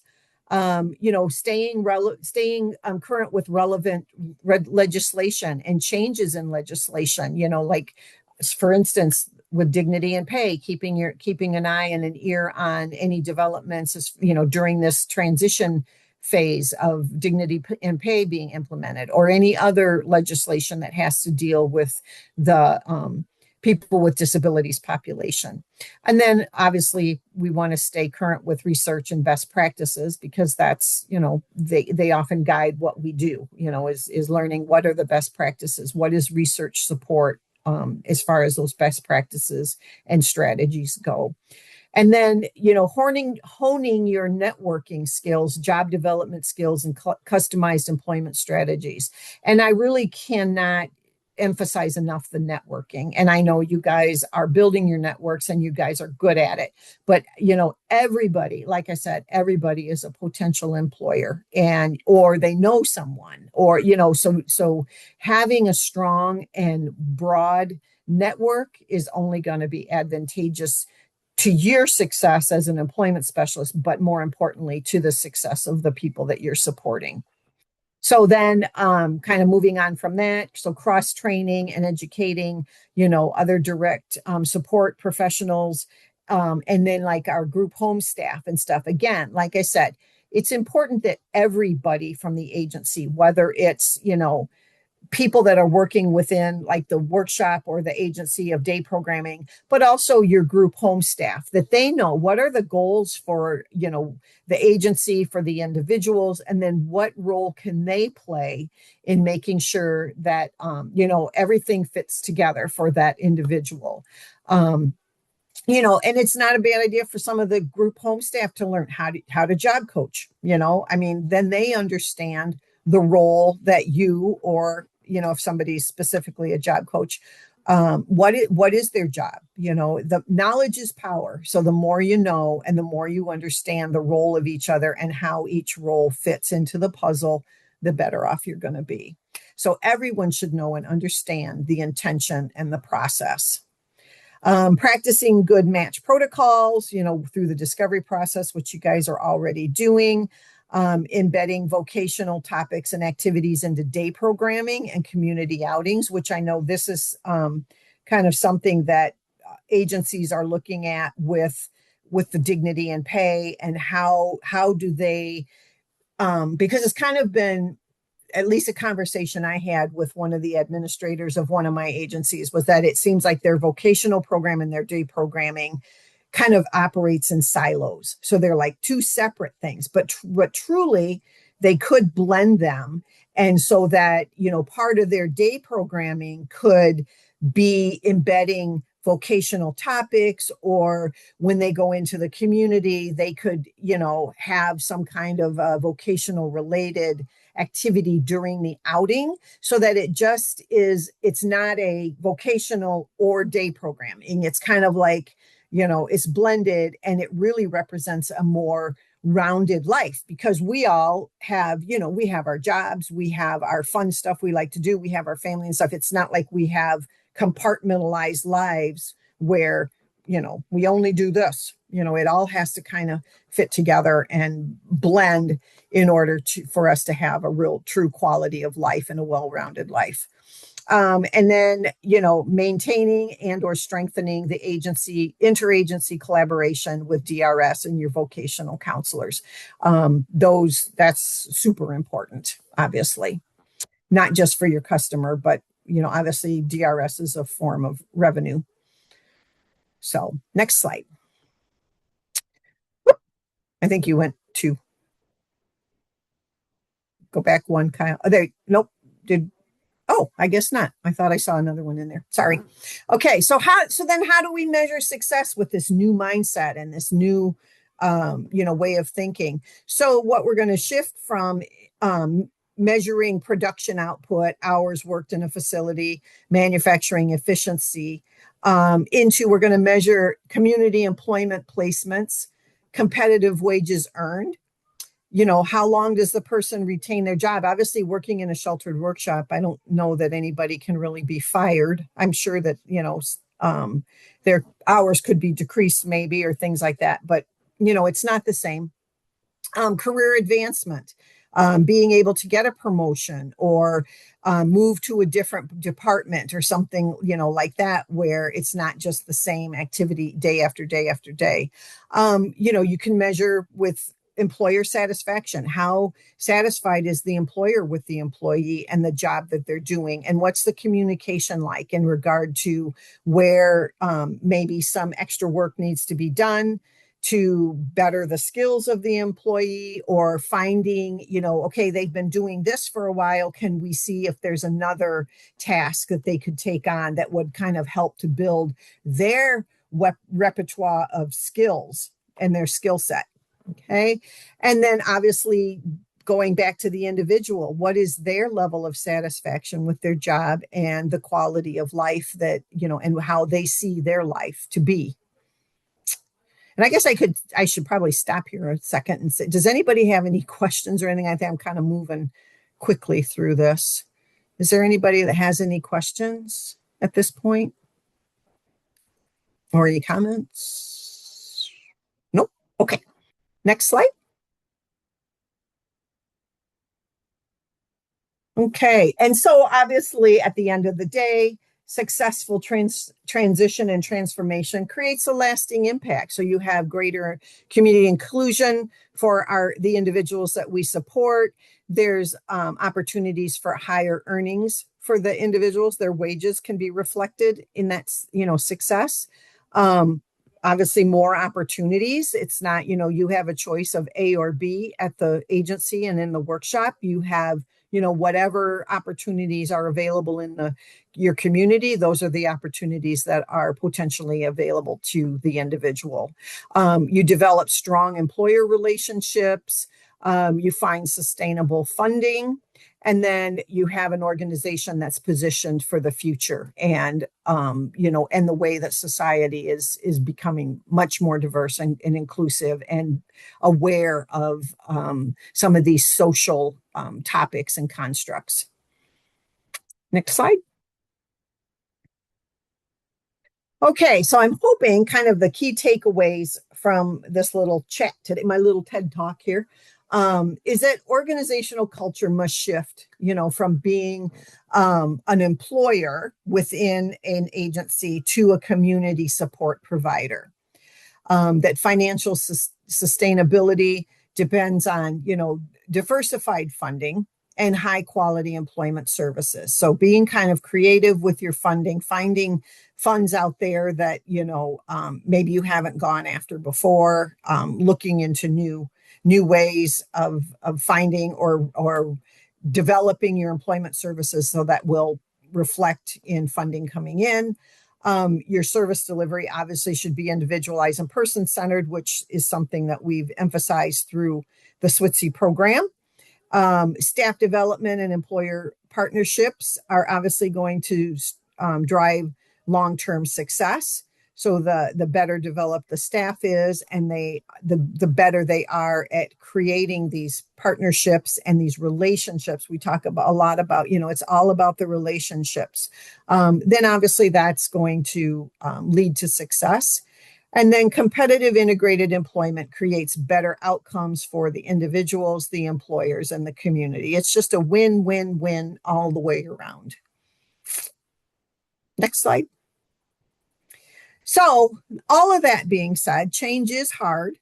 Staying current with relevant legislation and changes in legislation, like for instance, with dignity and pay, keeping an eye and an ear on any developments, during this transition phase of dignity and pay being implemented, or any other legislation that has to deal with the people with disabilities population. And then obviously we want to stay current with research and best practices, because that's, they often guide what we do, is learning what are the best practices, what is research support as far as those best practices and strategies go. And then, honing your networking skills, job development skills, and customized employment strategies. And I really cannot emphasize enough the networking. And I know you guys are building your networks and you guys are good at it, but everybody, like I said, everybody is a potential employer, or they know someone, or, so having a strong and broad network is only going to be advantageous to your success as an employment specialist, but more importantly, to the success of the people that you're supporting. So then kind of moving on from that, so cross-training and educating, other direct support professionals, and then like our group home staff and stuff. Again, like I said, it's important that everybody from the agency, whether it's, people that are working within like the workshop or the agency of day programming, but also your group home staff, that they know what are the goals for, the agency, for the individuals, and then what role can they play in making sure that, everything fits together for that individual. And it's not a bad idea for some of the group home staff to learn how to job coach, then they understand the role that you, or if somebody's specifically a job coach, what is their job? The knowledge is power. So the more you know, and the more you understand the role of each other and how each role fits into the puzzle, the better off you're going to be. So everyone should know and understand the intention and the process. Practicing good match protocols, through the discovery process, which you guys are already doing. Embedding vocational topics and activities into day programming and community outings, which I know this is kind of something that agencies are looking at with the dignity and pay, and how do they, because it's kind of been, at least a conversation I had with one of the administrators of one of my agencies, was that it seems like their vocational program and their day programming kind of operates in silos. So they're like two separate things, but truly they could blend them. And so that, part of their day programming could be embedding vocational topics, or when they go into the community, they could, have some kind of vocational related activity during the outing, so that it's not a vocational or day programming. It's kind of like, it's blended, and it really represents a more rounded life, because we all have, we have our jobs, we have our fun stuff we like to do, we have our family and stuff. It's not like we have compartmentalized lives where, we only do this. It all has to kind of fit together and blend in order for us to have a real true quality of life and a well-rounded life. And then, maintaining and or strengthening the interagency collaboration with DRS and your vocational counselors. That's super important, obviously, not just for your customer, but, obviously DRS is a form of revenue. So next slide. I think you went to go back one, Kyle. Oh, there, nope. Oh, I guess not. I thought I saw another one in there. Sorry. Okay. So then how do we measure success with this new mindset and this new, way of thinking? So what we're going to shift from, measuring production output, hours worked in a facility, manufacturing efficiency, into we're going to measure community employment placements, competitive wages earned. How long does the person retain their job? Obviously, working in a sheltered workshop, I don't know that anybody can really be fired. I'm sure that, their hours could be decreased maybe, or things like that. But, it's not the same. Career advancement, being able to get a promotion or move to a different department or something, like that, where it's not just the same activity day after day after day. You can measure with employer satisfaction. How satisfied is the employer with the employee and the job that they're doing? And what's the communication like in regard to where maybe some extra work needs to be done to better the skills of the employee, or finding, okay, they've been doing this for a while. Can we see if there's another task that they could take on that would kind of help to build their repertoire of skills and their skill set? Okay. And then obviously going back to the individual, what is their level of satisfaction with their job and the quality of life that, and how they see their life to be. And I guess I should probably stop here a second and say, does anybody have any questions or anything? I think I'm kind of moving quickly through this. Is there anybody that has any questions at this point? Or any comments? Nope. Okay. Next slide. Okay. And so obviously at the end of the day, successful transition and transformation creates a lasting impact. So you have greater community inclusion for the individuals that we support. There's opportunities for higher earnings for the individuals. Their wages can be reflected in that, success. Obviously more opportunities. It's not, you have a choice of A or B at the agency and in the workshop. You have, whatever opportunities are available in your community. Those are the opportunities that are potentially available to the individual. You develop strong employer relationships. You find sustainable funding. And then you have an organization that's positioned for the future, and and the way that society is becoming much more diverse and inclusive and aware of some of these social topics and constructs. Next slide. Okay, so I'm hoping kind of the key takeaways from this little chat today, my little TED talk here, is that organizational culture must shift, from being an employer within an agency to a community support provider. That financial sustainability depends on, diversified funding and high quality employment services. So being kind of creative with your funding, finding funds out there that, maybe you haven't gone after before, looking into new ways of finding or developing your employment services so that will reflect in funding coming in. Your service delivery obviously should be individualized and person-centered, which is something that we've emphasized through the SWTCIE program. Staff development and employer partnerships are obviously going to drive long-term success. So the better developed the staff is, and the better they are at creating these partnerships and these relationships. We talk about a lot about, it's all about the relationships. Then obviously that's going to lead to success. And then competitive integrated employment creates better outcomes for the individuals, the employers, and the community. It's just a win-win-win all the way around. Next slide. So all of that being said, change is hard.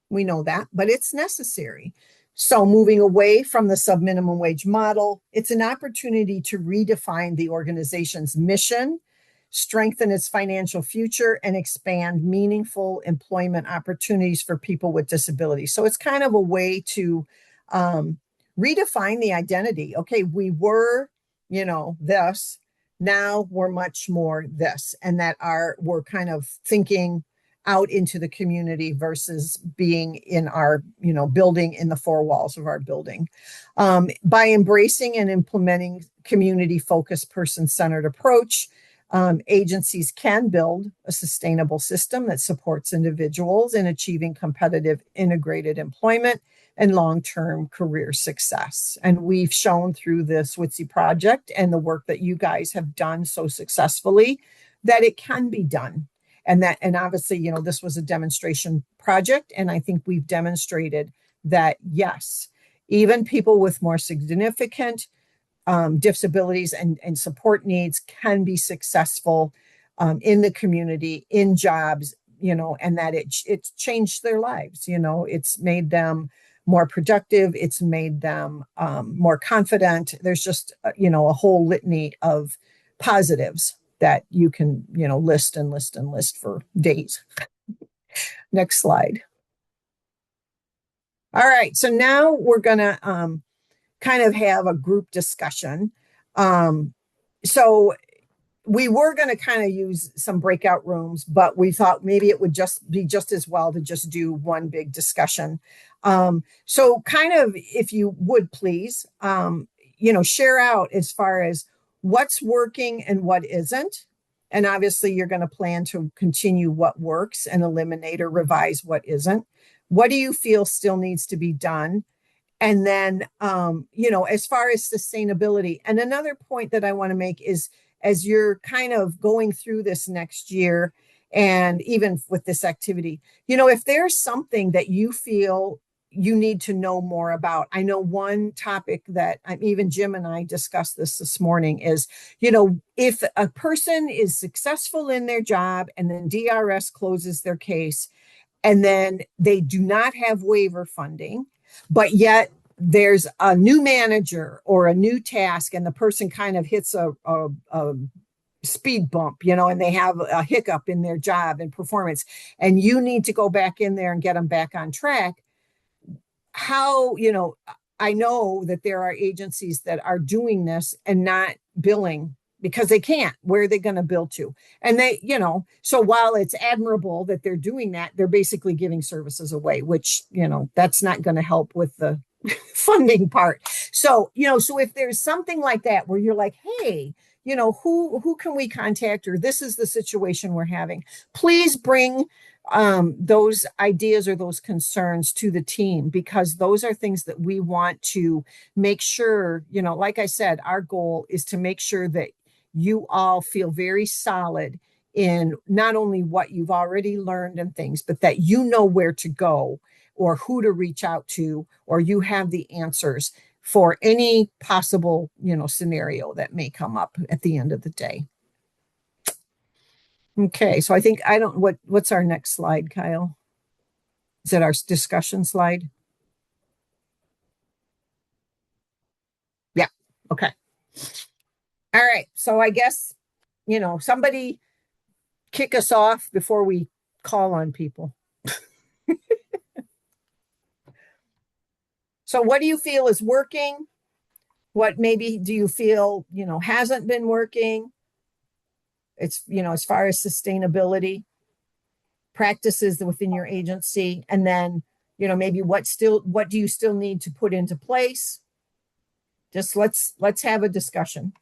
We know that, but it's necessary. So moving away from the sub-minimum wage model, it's an opportunity to redefine the organization's mission, strengthen its financial future, and expand meaningful employment opportunities for people with disabilities. So it's kind of a way to redefine the identity. Okay, we were, this. Now we're much more this, and that we're kind of thinking out into the community versus being in our, building in the four walls of our building. By embracing and implementing community-focused, person-centered approach, agencies can build a sustainable system that supports individuals in achieving competitive integrated employment and long-term career success. And we've shown through the SWTCIE project and the work that you guys have done so successfully that it can be done. And obviously, this was a demonstration project. And I think we've demonstrated that, yes, even people with more significant disabilities and support needs can be successful in the community, in jobs, and that it's changed their lives. It's made them more productive. It's made them more confident. There's just, a whole litany of positives that you can, list and list and list for days. Next slide. All right. So now we're going to kind of have a group discussion. So we were going to kind of use some breakout rooms, but we thought maybe it would be just as well to just do one big discussion. So kind of, if you would please, share out as far as what's working and what isn't. And obviously you're going to plan to continue what works and eliminate or revise what isn't. What do you feel still needs to be done? And then, as far as sustainability, and another point that I want to make is, as you're kind of going through this next year, and even with this activity, if there's something that you feel you need to know more about. I know one topic that even Jim and I discussed this morning is, if a person is successful in their job and then DRS closes their case, and then they do not have waiver funding, but yet there's a new manager or a new task, and the person kind of hits a speed bump, and they have a hiccup in their job and performance, and you need to go back in there and get them back on track. How, I know that there are agencies that are doing this and not billing because they can't. Where are they going to bill to? And they, so while it's admirable that they're doing that, they're basically giving services away, which, that's not going to help with the funding part. So, so if there's something like that where you're like, hey, who can we contact, or this is the situation we're having, please bring those ideas or those concerns to the team, because those are things that we want to make sure, like I said, our goal is to make sure that you all feel very solid in not only what you've already learned and things, but that you know where to go or who to reach out to, or you have the answers for any possible, scenario that may come up at the end of the day. Okay, so I think what's our next slide, Kyle? Is it our discussion slide? Yeah, okay. All right, so I guess, somebody kick us off before we call on people. So what do you feel is working? What maybe do you feel, hasn't been working? It's, as far as sustainability practices within your agency, and then, maybe what do you still need to put into place? Just let's have a discussion.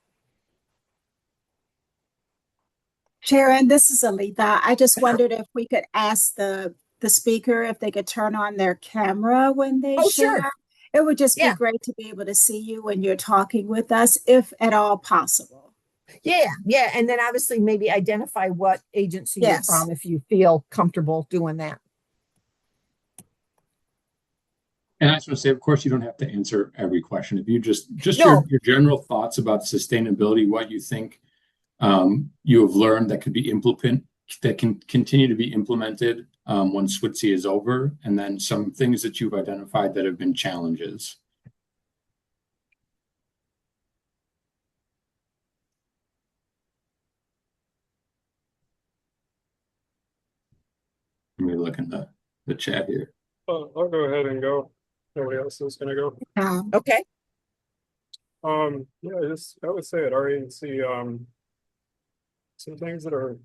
Sharon, this is Alita. I just wondered if we could ask the speaker if they could turn on their camera when they share. Sure. It would just be Yeah. great to be able to see you when you're talking with us, if at all possible. Yeah. And then obviously maybe identify what agency Yes. you're from if you feel comfortable doing that. And I just want to say, of course, you don't have to answer every question. If you just No. your general thoughts about sustainability, what you think you have learned that can continue to be implemented when SWTCIE is over, and then some things that you've identified that have been challenges. Let me look in the chat here. I'll go ahead and go. Nobody else is going to go. Okay. Yeah, I would say at our agency, some things that are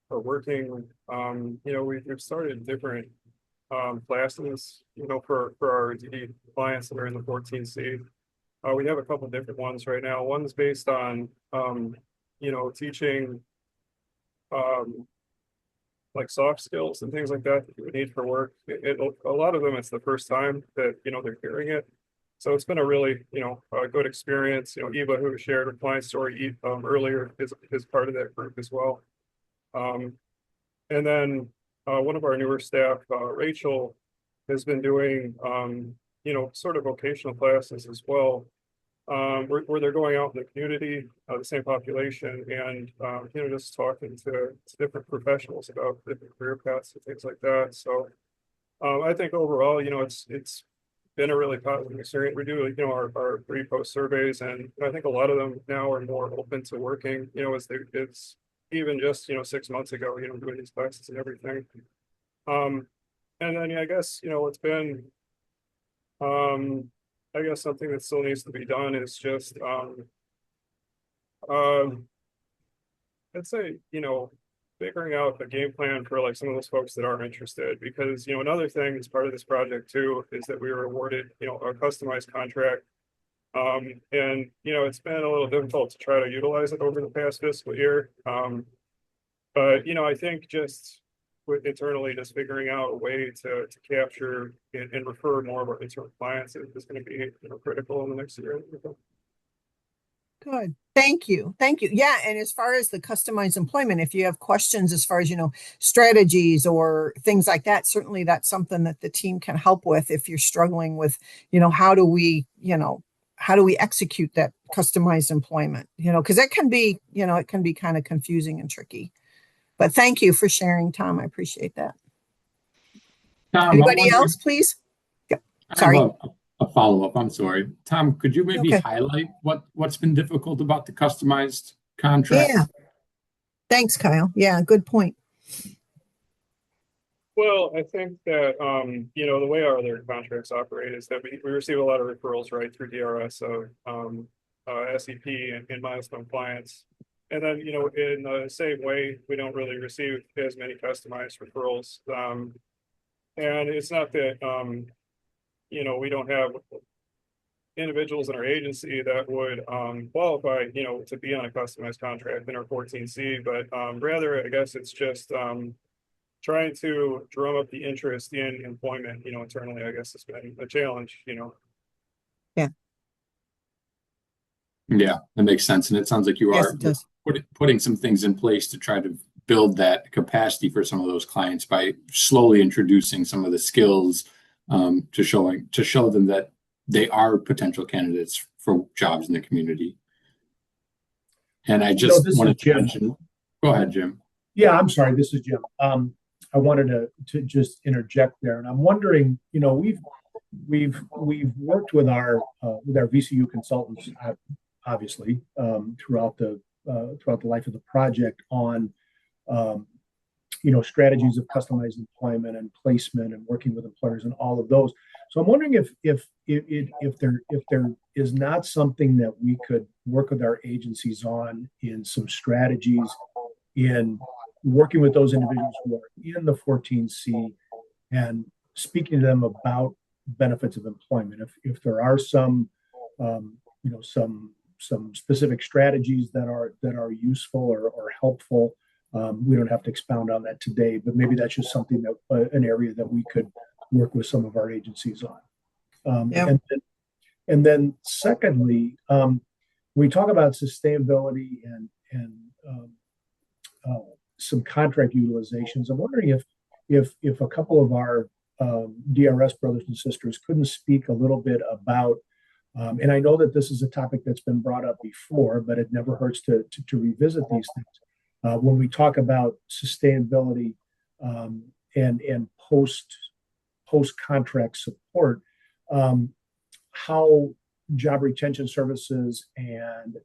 working. We've started different classes, for our DD clients that are in the 14C. We have a couple different ones right now. One's based on teaching like soft skills and things like that you would need for work. A lot of them, it's the first time that they're hearing it. So it's been a really, a good experience. Eva, who shared her client story earlier, is part of that group as well. And then one of our newer staff, Rachel, has been doing, sort of vocational classes as well, where they're going out in the community, the same population, and, just talking to different professionals about different career paths and things like that. So I think overall, it's been a really positive experience. We do, our pre-post surveys, and I think a lot of them now are more open to working, it's even just, 6 months ago, doing these classes and everything. And then, I guess, it's been, I guess something that still needs to be done is just, I'd say, figuring out a game plan for like some of those folks that are interested, because, another thing as part of this project too, is that we were awarded, a customized contract. And, it's been a little difficult to try to utilize it over the past fiscal year. But, I think just internally, just figuring out a way to capture and refer more of our internal clients is going to be critical in the next year. Good. Thank you. Yeah. And as far as the customized employment, if you have questions as far as, strategies or things like that, certainly that's something that the team can help with if you're struggling with, how do we execute that customized employment, because that can be, it can be kind of confusing and tricky. But thank you for sharing, Tom. I appreciate that. Tom, anybody else, please? Yep. Sorry. A follow-up. I'm sorry. Tom, could you maybe highlight what's been difficult about the customized contract? Yeah. Thanks, Kyle. Yeah, good point. Well, I think that, the way our other contracts operate is that we receive a lot of referrals, right, through DRS, so SEP and milestone clients. And then, in the same way, we don't really receive as many customized referrals. And it's not that, we don't have individuals in our agency that would qualify, to be on a customized contract in our 14C, but rather, I guess it's just trying to drum up the interest in employment, internally. I guess it's been a challenge, Yeah. Yeah, that makes sense. And it sounds like you are putting some things in place to try to build that capacity for some of those clients by slowly introducing some of the skills to show them that they are potential candidates for jobs in the community. And I just wanted to mention, go ahead, Jim. Yeah, I'm sorry. This is Jim. I wanted to just interject there, and I'm wondering, we've worked with our VCU consultants, obviously, throughout the life of the project on strategies of customized employment and placement and working with employers and all of those. So I'm wondering if there is not something that we could work with our agencies on in some strategies in working with those individuals who are in the 14C and speaking to them about benefits of employment. If there are some specific strategies that are useful or helpful. We don't have to expound on that today, but maybe that's just something that an area that we could work with some of our agencies on. And then secondly, we talk about sustainability and some contract utilizations. I'm wondering if a couple of our DRS brothers and sisters couldn't speak a little bit about, and I know that this is a topic that's been brought up before, but it never hurts to revisit these things. When we talk about sustainability and post-contract support, how job retention services and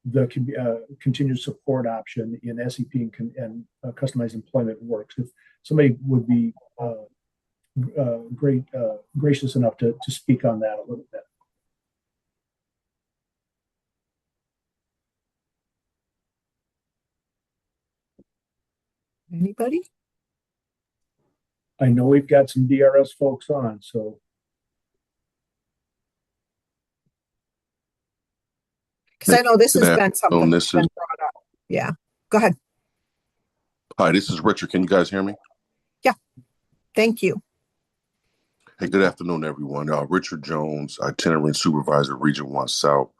the continued support option in SEP and customized employment works. If somebody would be gracious enough to speak on that a little bit. Anybody? I know we've got some DRS folks on, so. Because I know this has been something that's been brought up. Yeah, go ahead. Hi, this is Richard. Can you guys hear me? Yeah, thank you. Hey, good afternoon, everyone. Richard Jones, itinerant supervisor, Region 1 South.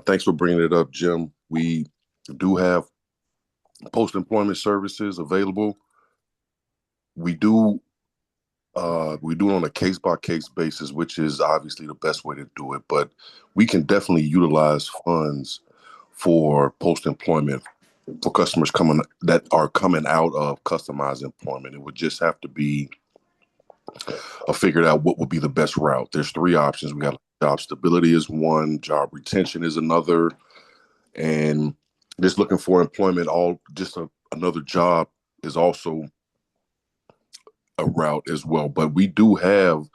Thanks for bringing it up, Jim. We do have post-employment services available. We do it on a case-by-case basis, which is obviously the best way to do it. But we can definitely utilize funds for post-employment for customers that are coming out of customized employment. It would just have to be figured out what would be the best route. There's three options. We got job stability is one, job retention is another, and just looking for employment, another job is also a route as well. But we do have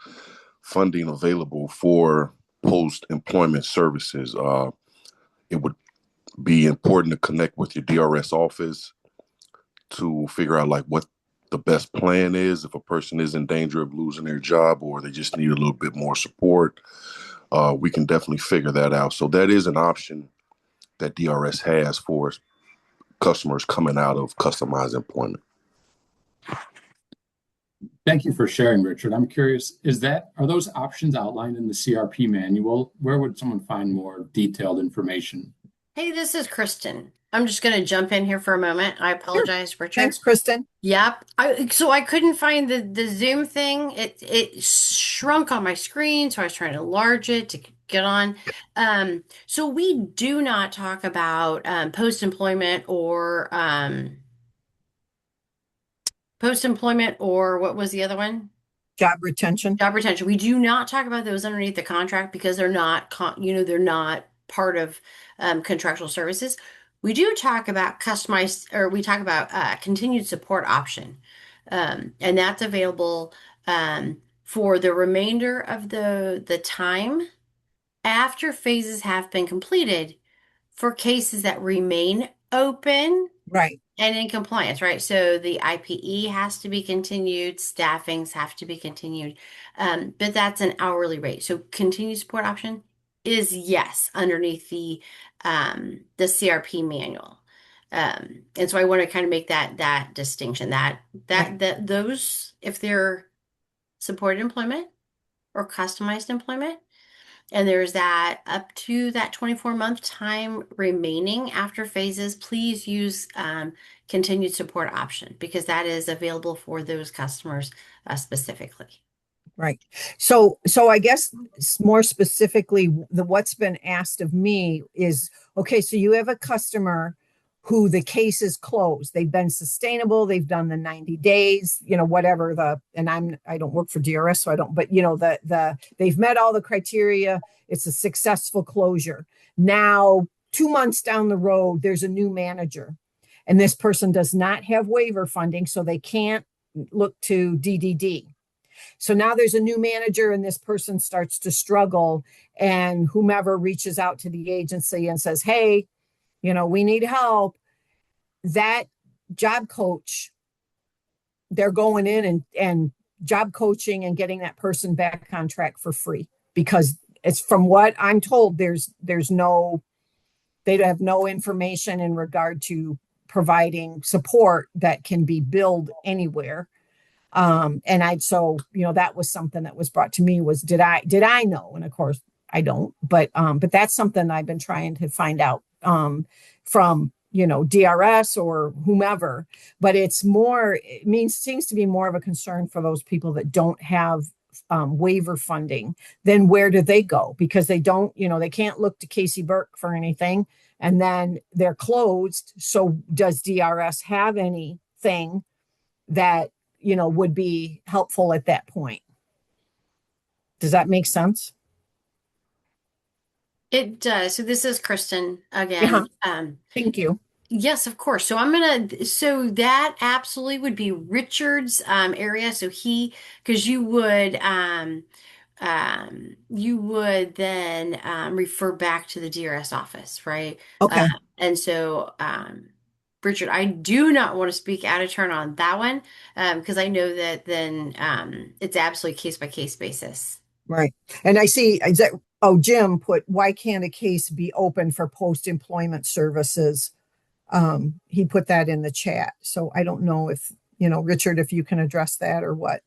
funding available for post-employment services. It would be important to connect with your DRS office to figure out what the best plan is if a person is in danger of losing their job or they just need a little bit more support. We can definitely figure that out. So that is an option that DRS has for customers coming out of customized employment. Thank you for sharing, Richard. I'm curious, are those options outlined in the CRP manual? Where would someone find more detailed information? Hey, this is Kristen. I'm just going to jump in here for a moment. I apologize, Richard. Thanks, Kristen. Yep. So I couldn't find the Zoom thing. It shrunk on my screen, so I was trying to enlarge it to get on. So we do not talk about post-employment or what was the other one? Job retention. Job retention. We do not talk about those underneath the contract because they're not they're not part of contractual services. We do talk about continued support option, and that's available for the remainder of the time after phases have been completed for cases that remain open. Right. And in compliance, right? So the IPE has to be continued, staffings have to be continued, but that's an hourly rate. So continued support option is yes underneath the CRP manual, and so I want to kind of make that distinction that those, if they're supported employment or customized employment, And there's that up to that 24-month time remaining after phases. Please use continued support option because that is available for those customers specifically. Right. So I guess more specifically, what's been asked of me is, okay, so you have a customer who the case is closed. They've been sustainable. They've done the 90 days, whatever and I don't work for DRS, so I don't, but they've met all the criteria. It's a successful closure. Now, 2 months down the road, there's a new manager and this person does not have waiver funding, so they can't look to DDD. So now there's a new manager and this person starts to struggle, and whomever reaches out to the agency and says, hey, we need help. That job coach, they're going in and job coaching and getting that person back on track for free, because it's, from what I'm told, they have no information in regard to providing support that can be billed anywhere. That was something that was brought to me was, did I know? And of course I don't, but that's something I've been trying to find out, from, DRS or whomever, but seems to be more of a concern for those people that don't have waiver funding. Then where do they go? Because they don't, they can't look to Casey Burke for anything, and then they're closed. So does DRS have anything that would be helpful at that point? Does that make sense? It does. So this is Kristen again. Thank you. Yes, of course. So so that absolutely would be Richard's area. So because you would then refer back to the DRS office, right? Okay. And so Richard, I do not want to speak out of turn on that one, because I know that then it's absolutely case by case basis. Right. And I see, Jim put, why can't a case be open for post-employment services? He put that in the chat. So I don't know if, Richard, if you can address that or what.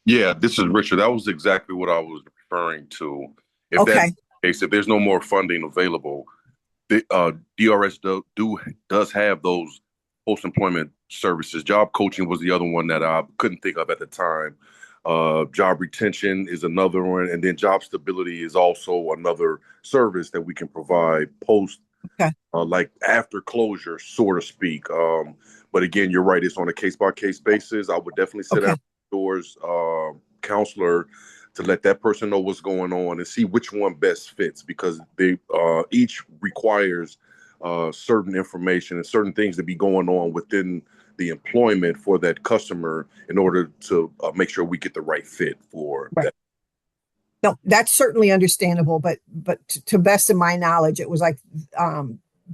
Yeah, this is Richard. That was exactly what I was referring to. If Okay. that's the case, if there's no more funding available, the DRS does have those post-employment services. Job coaching was the other one that I couldn't think of at the time. Job retention is another one, and then job stability is also another service that we can provide post, like after closure, so to speak. But again, you're right; it's on a case-by-case basis. I would definitely sit down with the counselor to let that person know what's going on and see which one best fits, because they each requires certain information and certain things to be going on within the employment for that customer in order to make sure we get the right fit for that. No, that's certainly understandable, but to best of my knowledge, it was like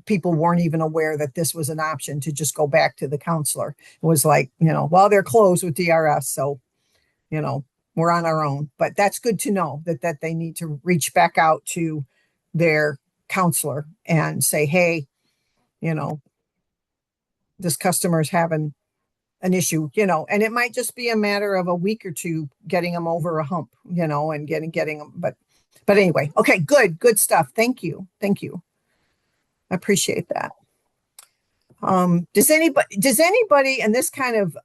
people weren't even aware that this was an option to just go back to the counselor. It was like, well, they're closed with DRS, so we're on our own. But that's good to know that they need to reach back out to their counselor and say, hey, this customer is having an issue, and it might just be a matter of a week or two getting them over a hump, and getting them. But anyway, okay, good stuff. Thank you. I appreciate that. Does anybody, and this kind of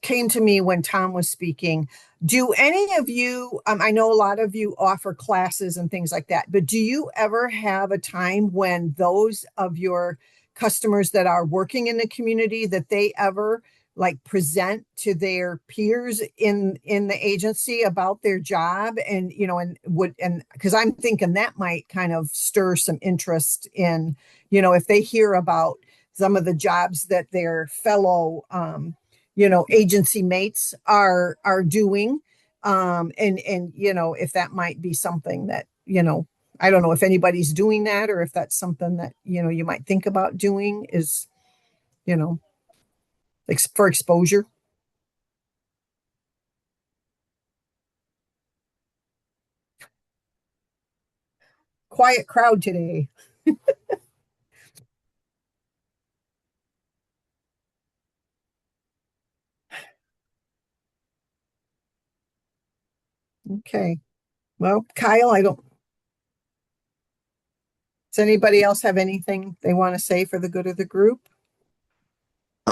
came to me when Tom was speaking, do any of you, I know a lot of you offer classes and things like that, but do you ever have a time when those of your customers that are working in the community, that they ever like present to their peers in the agency about their job, and because I'm thinking that might kind of stir some interest in, if they hear about some of the jobs that their fellow agency mates are doing, and if that might be something that I don't know if anybody's doing that, or if that's something that you might think about doing, is for exposure. Quiet crowd today. Okay. Well, Kyle, does anybody else have anything they want to say for the good of the group?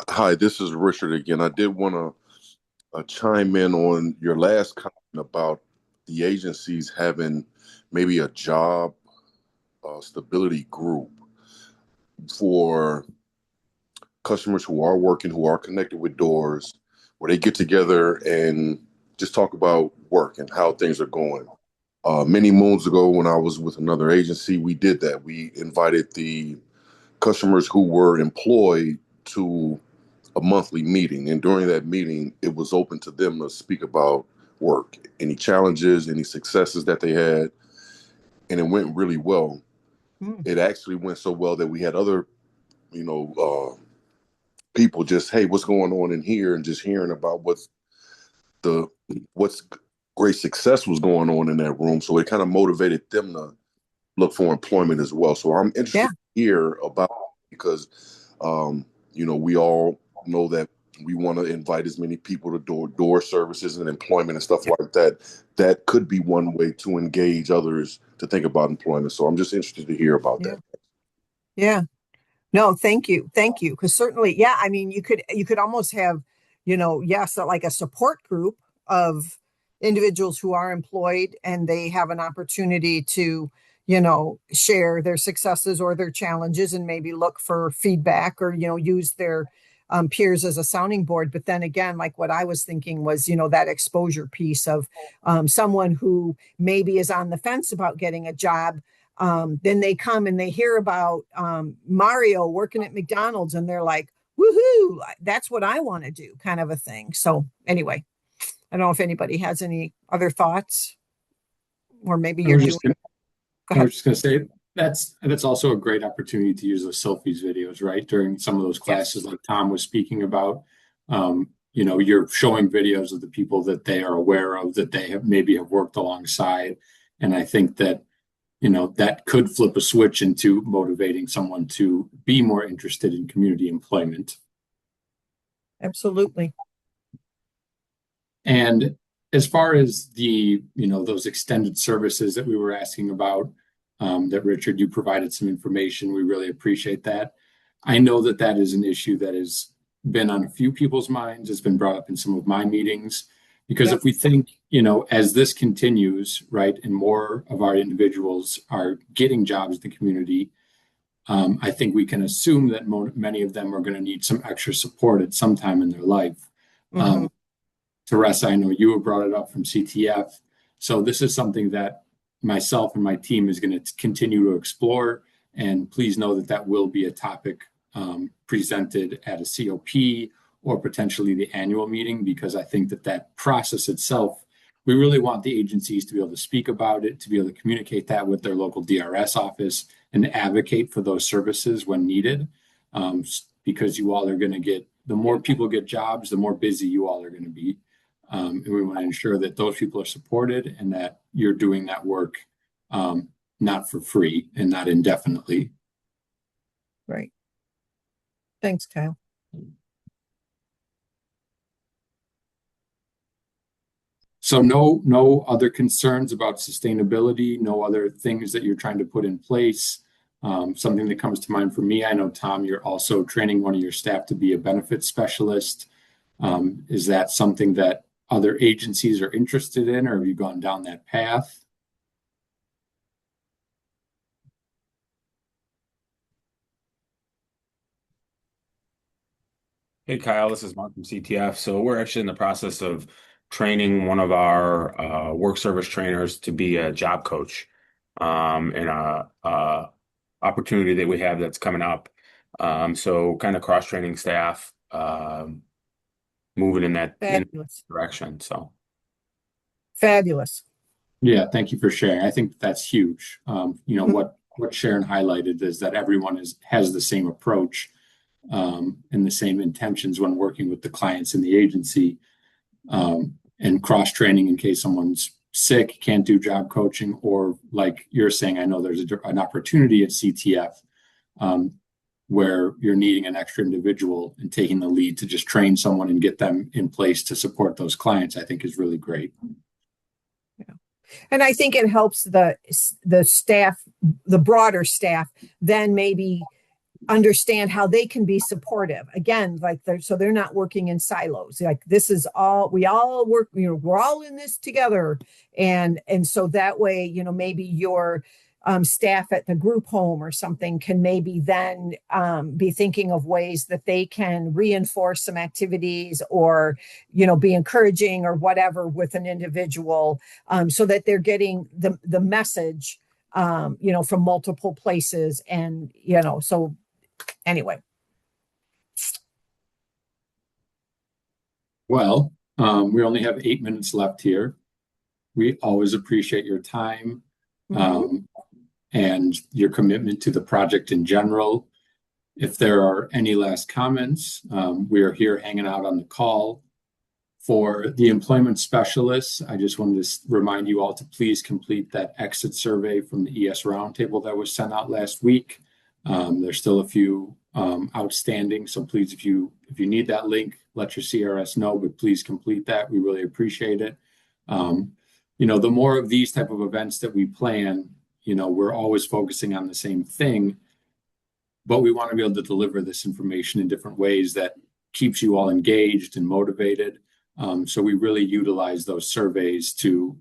Hi, this is Richard again. I did want to chime in on your last comment about the agencies having maybe a job stability group for customers who are working, who are connected with doors, where they get together and just talk about work and how things are going. Many moons ago, when I was with another agency, we did that. We invited the customers who were employed to a monthly meeting. And during that meeting, it was open to them to speak about work, any challenges, any successes that they had. And it went really well. It actually went so well that we had other, people just, hey, what's going on in here? And just hearing about what's great success was going on in that room. So it kind of motivated them to look for employment as well. So I'm interested to hear about it because, we all know that we want to invite as many people to door services and employment and stuff like that. That could be one way to engage others to think about employment. So I'm just interested to hear about that. Yeah. No, thank you. Thank you. Because certainly, I mean, you could almost have, so like a support group of individuals who are employed and they have an opportunity to, share their successes or their challenges and maybe look for feedback or, use their peers as a sounding board. But then again, like what I was thinking was, that exposure piece of someone who maybe is on the fence about getting a job. Then they come and they hear about Mario working at McDonald's and they're like, woohoo, that's what I want to do, kind of a thing. So anyway, I don't know if anybody has any other thoughts or maybe you're doing. I was just going to say that's also a great opportunity to use those selfies videos, right? During some of those classes, like Tom was speaking about, you're showing videos of the people that they are aware of, that they have maybe have worked alongside. And I think that, that could flip a switch into motivating someone to be more interested in community employment. Absolutely. And as far as the, those extended services that we were asking about, that Richard, you provided some information. We really appreciate that. I know that that is an issue that has been on a few people's minds. It's been brought up in some of my meetings. Because if we think, as this continues, right, and more of our individuals are getting jobs in the community, I think we can assume that many of them are going to need some extra support at some time in their life. Teresa, I know you have brought it up from CTF. So this is something that myself and my team is going to continue to explore. And please know that that will be a topic presented at a COP or potentially the annual meeting, because I think that process itself, we really want the agencies to be able to speak about it, to be able to communicate that with their local DRS office and advocate for those services when needed, because you all are going to get, the more people get jobs, the more busy you all are going to be. And we want to ensure that those people are supported and that you're doing that work not for free and not indefinitely. Right. Thanks, Kyle. So no other concerns about sustainability, no other things that you're trying to put in place. Something that comes to mind for me, I know, Tom, you're also training one of your staff to be a benefits specialist. Is that something that other agencies are interested in, or have you gone down that path? Hey, Kyle, this is Mark from CTF. So we're actually in the process of training one of our work service trainers to be a job coach in a opportunity that we have that's coming up. So kind of cross-training staff, moving in that direction. So fabulous. Yeah, thank you for sharing. I think that's huge. What Sharon highlighted is that everyone has the same approach and the same intentions when working with the clients in the agency, and cross-training in case someone's sick, can't do job coaching, or like you're saying, I know there's an opportunity at CTF where you're needing an extra individual, and taking the lead to just train someone and get them in place to support those clients, I think is really great. Yeah. And I think it helps the staff, the broader staff, then maybe understand how they can be supportive. Again, like they're not working in silos. Like this is all, we all work, we're all in this together. And so that way, maybe your staff at the group home or something can maybe then be thinking of ways that they can reinforce some activities or, be encouraging or whatever with an individual, so that they're getting the message, from multiple places. And, so anyway. Well, we only have 8 minutes left here. We always appreciate your time. And your commitment to the project in general. If there are any last comments, we are here hanging out on the call. For the employment specialists, I just wanted to remind you all to please complete that exit survey from the ES Roundtable that was sent out last week. There's still a few outstanding, so please, if you need that link, let your CRS know, but please complete that. We really appreciate it. The more of these type of events that we plan, we're always focusing on the same thing, but we want to be able to deliver this information in different ways that keeps you all engaged and motivated. So we really utilize those surveys to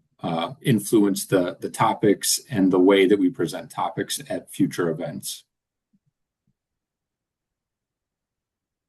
influence the topics and the way that we present topics at future events.